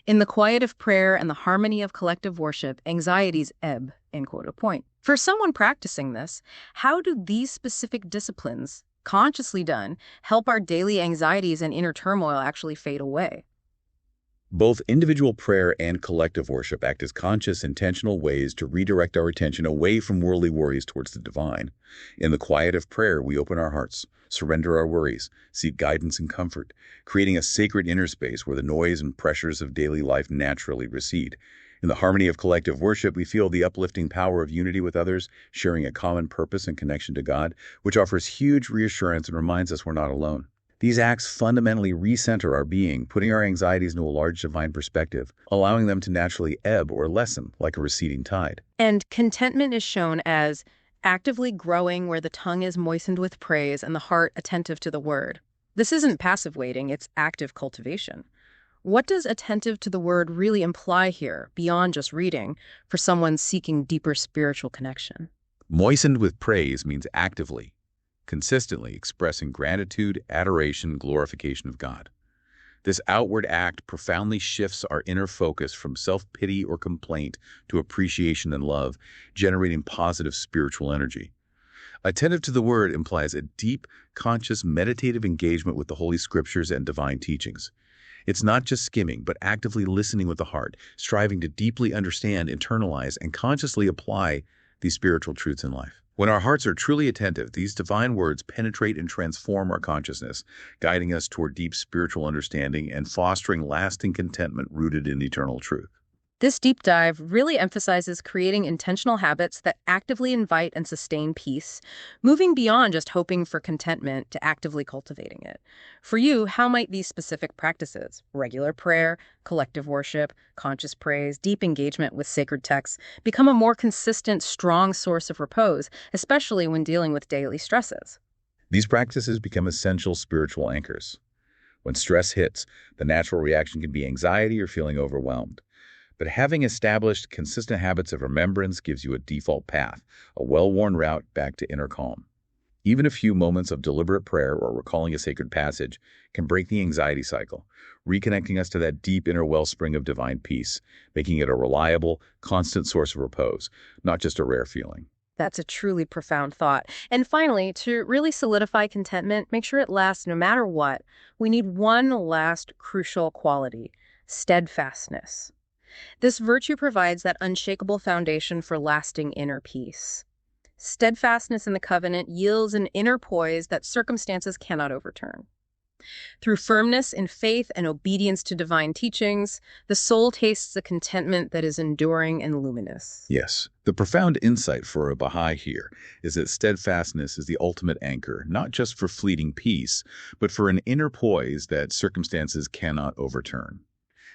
In the quiet of prayer and the harmony of collective worship, anxieties ebb, end quote, a point. For someone practicing this, how do these specific disciplines, consciously done, help our daily anxieties and inner turmoil actually fade away? Both individual prayer and collective worship act as conscious, intentional ways to redirect our attention away from worldly worries towards the divine. In the quiet of prayer, we open our hearts, surrender our worries, seek guidance and comfort, creating a sacred inner space where the noise and pressures of daily life naturally recede. In the harmony of collective worship, we feel the uplifting power of unity with others, sharing a common purpose and connection to God, which offers huge reassurance and reminds us we're not alone. These acts fundamentally recenter our being, putting our anxieties into a large divine perspective, allowing them to naturally ebb or lessen like a receding tide. And contentment is shown as actively growing where the tongue is moistened with praise and the heart attentive to the word. This isn't passive waiting, it's active cultivation. What does attentive to the word really imply here, beyond just reading, for someone seeking deeper spiritual connection? Moistened with praise means actively, consistently expressing gratitude, adoration, glorification of God. This outward act profoundly shifts our inner focus from self-pity or complaint to appreciation and love, generating positive spiritual energy. Attentive to the word implies a deep, conscious, meditative engagement with the Holy Scriptures and divine teachings. It's not just skimming, but actively listening with the heart, striving to deeply understand, internalize, and consciously apply these spiritual truths in life. When our hearts are truly attentive, these divine words penetrate and transform our consciousness, guiding us toward deep spiritual understanding and fostering lasting contentment rooted in eternal truth. This deep dive really emphasizes creating intentional habits that actively invite and sustain peace, moving beyond just hoping for contentment to actively cultivating it. For you, how might these specific practices, regular prayer, collective worship, conscious praise, deep engagement with sacred texts, become a more consistent, strong source of repose, especially when dealing with daily stresses? These practices become essential spiritual anchors. When stress hits, the natural reaction can be anxiety or feeling overwhelmed. But having established consistent habits of remembrance gives you a default path, a well-worn route back to inner calm. Even a few moments of deliberate prayer or recalling a sacred passage can break the anxiety cycle, reconnecting us to that deep inner wellspring of divine peace, making it a reliable, constant source of repose, not just a rare feeling. That's a truly profound thought. And finally, to really solidify contentment, make sure it lasts no matter what, we need one last crucial quality: steadfastness. This virtue provides that unshakable foundation for lasting inner peace. Steadfastness in the covenant yields an inner poise that circumstances cannot overturn. Through firmness in faith and obedience to divine teachings, the soul tastes a contentment that is enduring and luminous. Yes, the profound insight for a Baha'i here is that steadfastness is the ultimate anchor, not just for fleeting peace, but for an inner poise that circumstances cannot overturn.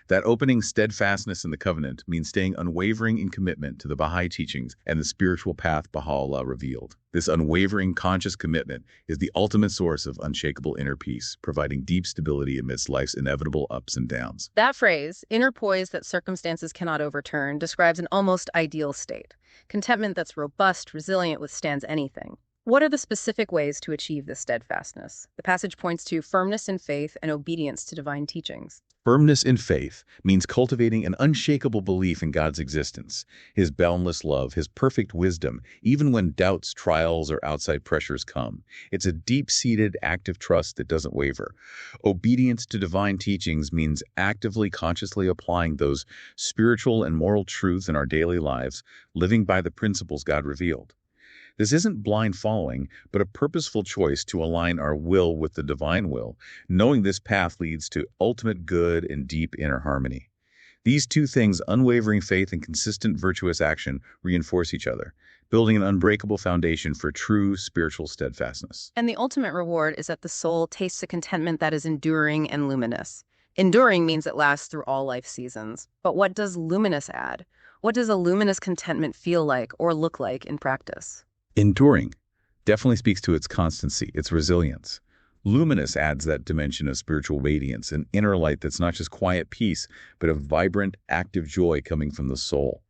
That opening steadfastness in the covenant means staying unwavering in commitment to the Baha'i teachings and the spiritual path Baha'u'lláh revealed. This unwavering, conscious commitment is the ultimate source of unshakable inner peace, providing deep stability amidst life's inevitable ups and downs. That phrase, inner poise that circumstances cannot overturn, describes an almost ideal state. Contentment that's robust, resilient, withstands anything. What are the specific ways to achieve this steadfastness? The passage points to firmness in faith and obedience to divine teachings. Firmness in faith means cultivating an unshakable belief in God's existence, His boundless love, His perfect wisdom, even when doubts, trials, or outside pressures come. It's a deep-seated, active trust that doesn't waver. Obedience to divine teachings means actively, consciously applying those spiritual and moral truths in our daily lives, living by the principles God revealed. This isn't blind following, but a purposeful choice to align our will with the divine will, knowing this path leads to ultimate good and deep inner harmony. These two things, unwavering faith and consistent virtuous action, reinforce each other, building an unbreakable foundation for true spiritual steadfastness. And the ultimate reward is that the soul tastes a contentment that is enduring and luminous. Enduring means it lasts through all life seasons. But what does luminous add? What does a luminous contentment feel like or look like in practice? Enduring definitely speaks to its constancy, its resilience. Luminous adds that dimension of spiritual radiance, an inner light that's not just quiet peace, but a vibrant, active joy coming from the soul.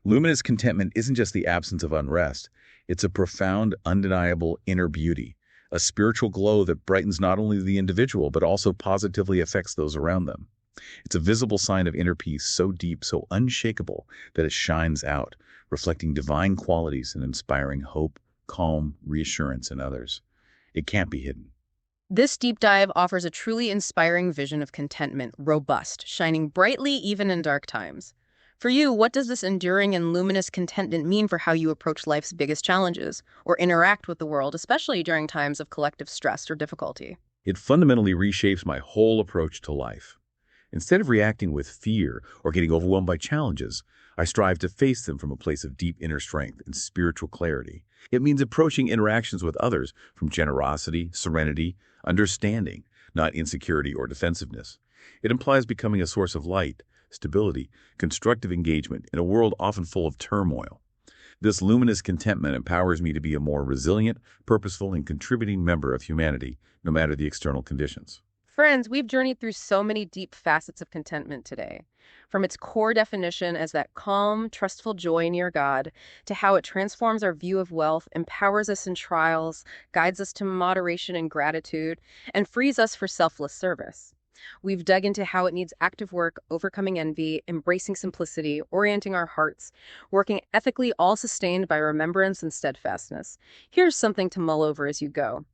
Luminous contentment isn't just the absence of unrest. It's a profound, undeniable inner beauty, a spiritual glow that brightens not only the individual, but also positively affects those around them. It's a visible sign of inner peace so deep, so unshakable, that it shines out, reflecting divine qualities and inspiring hope, calm, reassurance in others. It can't be hidden. This deep dive offers a truly inspiring vision of contentment, robust, shining brightly even in dark times. For you, what does this enduring and luminous contentment mean for how you approach life's biggest challenges or interact with the world, especially during times of collective stress or difficulty? It fundamentally reshapes my whole approach to life. Instead of reacting with fear or getting overwhelmed by challenges, I strive to face them from a place of deep inner strength and spiritual clarity. It means approaching interactions with others from generosity, serenity, understanding, not insecurity or defensiveness. It implies becoming a source of light, stability, constructive engagement in a world often full of turmoil. This luminous contentment empowers me to be a more resilient, purposeful, and contributing member of humanity, no matter the external conditions. Friends, we've journeyed through so many deep facets of contentment today. From its core definition as that calm, trustful joy near God, to how it transforms our view of wealth, empowers us in trials, guides us to moderation and gratitude, and frees us for selfless service. We've dug into how it needs active work, overcoming envy, embracing simplicity, orienting our hearts, working ethically, all sustained by remembrance and steadfastness. Here's something to mull over as you go.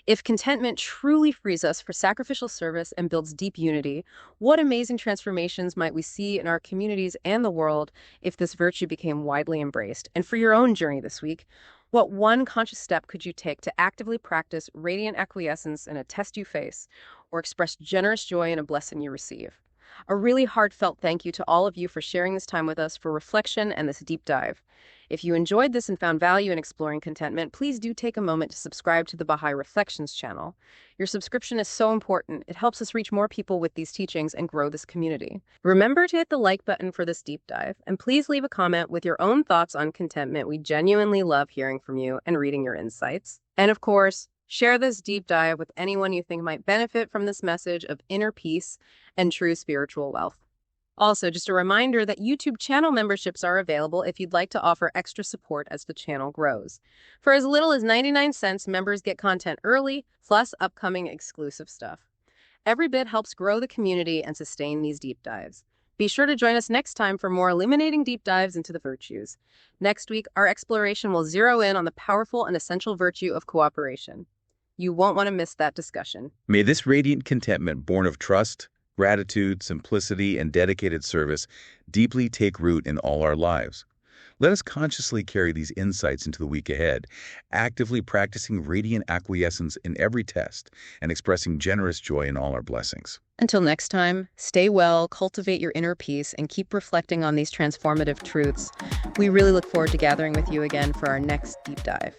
If contentment truly frees us for sacrificial service and builds deep unity, what amazing transformations might we see in our communities and the world if this virtue became widely embraced? And for your own journey this week, what one conscious step could you take to actively practice radiant acquiescence in a test you face, or express generous joy in a blessing you receive? A really heartfelt thank you to all of you for sharing this time with us for reflection and this deep dive. If you enjoyed this and found value in exploring contentment, please do take a moment to subscribe to the Baha'i Reflections channel. Your subscription is so important. It helps us reach more people with these teachings and grow this community. Remember to hit the like button for this deep dive, and please leave a comment with your own thoughts on contentment. We genuinely love hearing from you and reading your insights. And of course, share this deep dive with anyone you think might benefit from this message of inner peace and true spiritual wealth. Also, just a reminder that YouTube channel memberships are available if you'd like to offer extra support as the channel grows. For as little as 99 cents, members get content early, plus upcoming exclusive stuff. Every bit helps grow the community and sustain these deep dives. Be sure to join us next time for more illuminating deep dives into the virtues. Next week, our exploration will zero in on the powerful and essential virtue of cooperation. You won't want to miss that discussion. May this radiant contentment, born of trust, gratitude, simplicity, and dedicated service, deeply take root in all our lives. Let us consciously carry these insights into the week ahead, actively practicing radiant acquiescence in every test and expressing generous joy in all our blessings. Until next time, stay well, cultivate your inner peace, and keep reflecting on these transformative truths. We really look forward to gathering with you again for our next deep dive.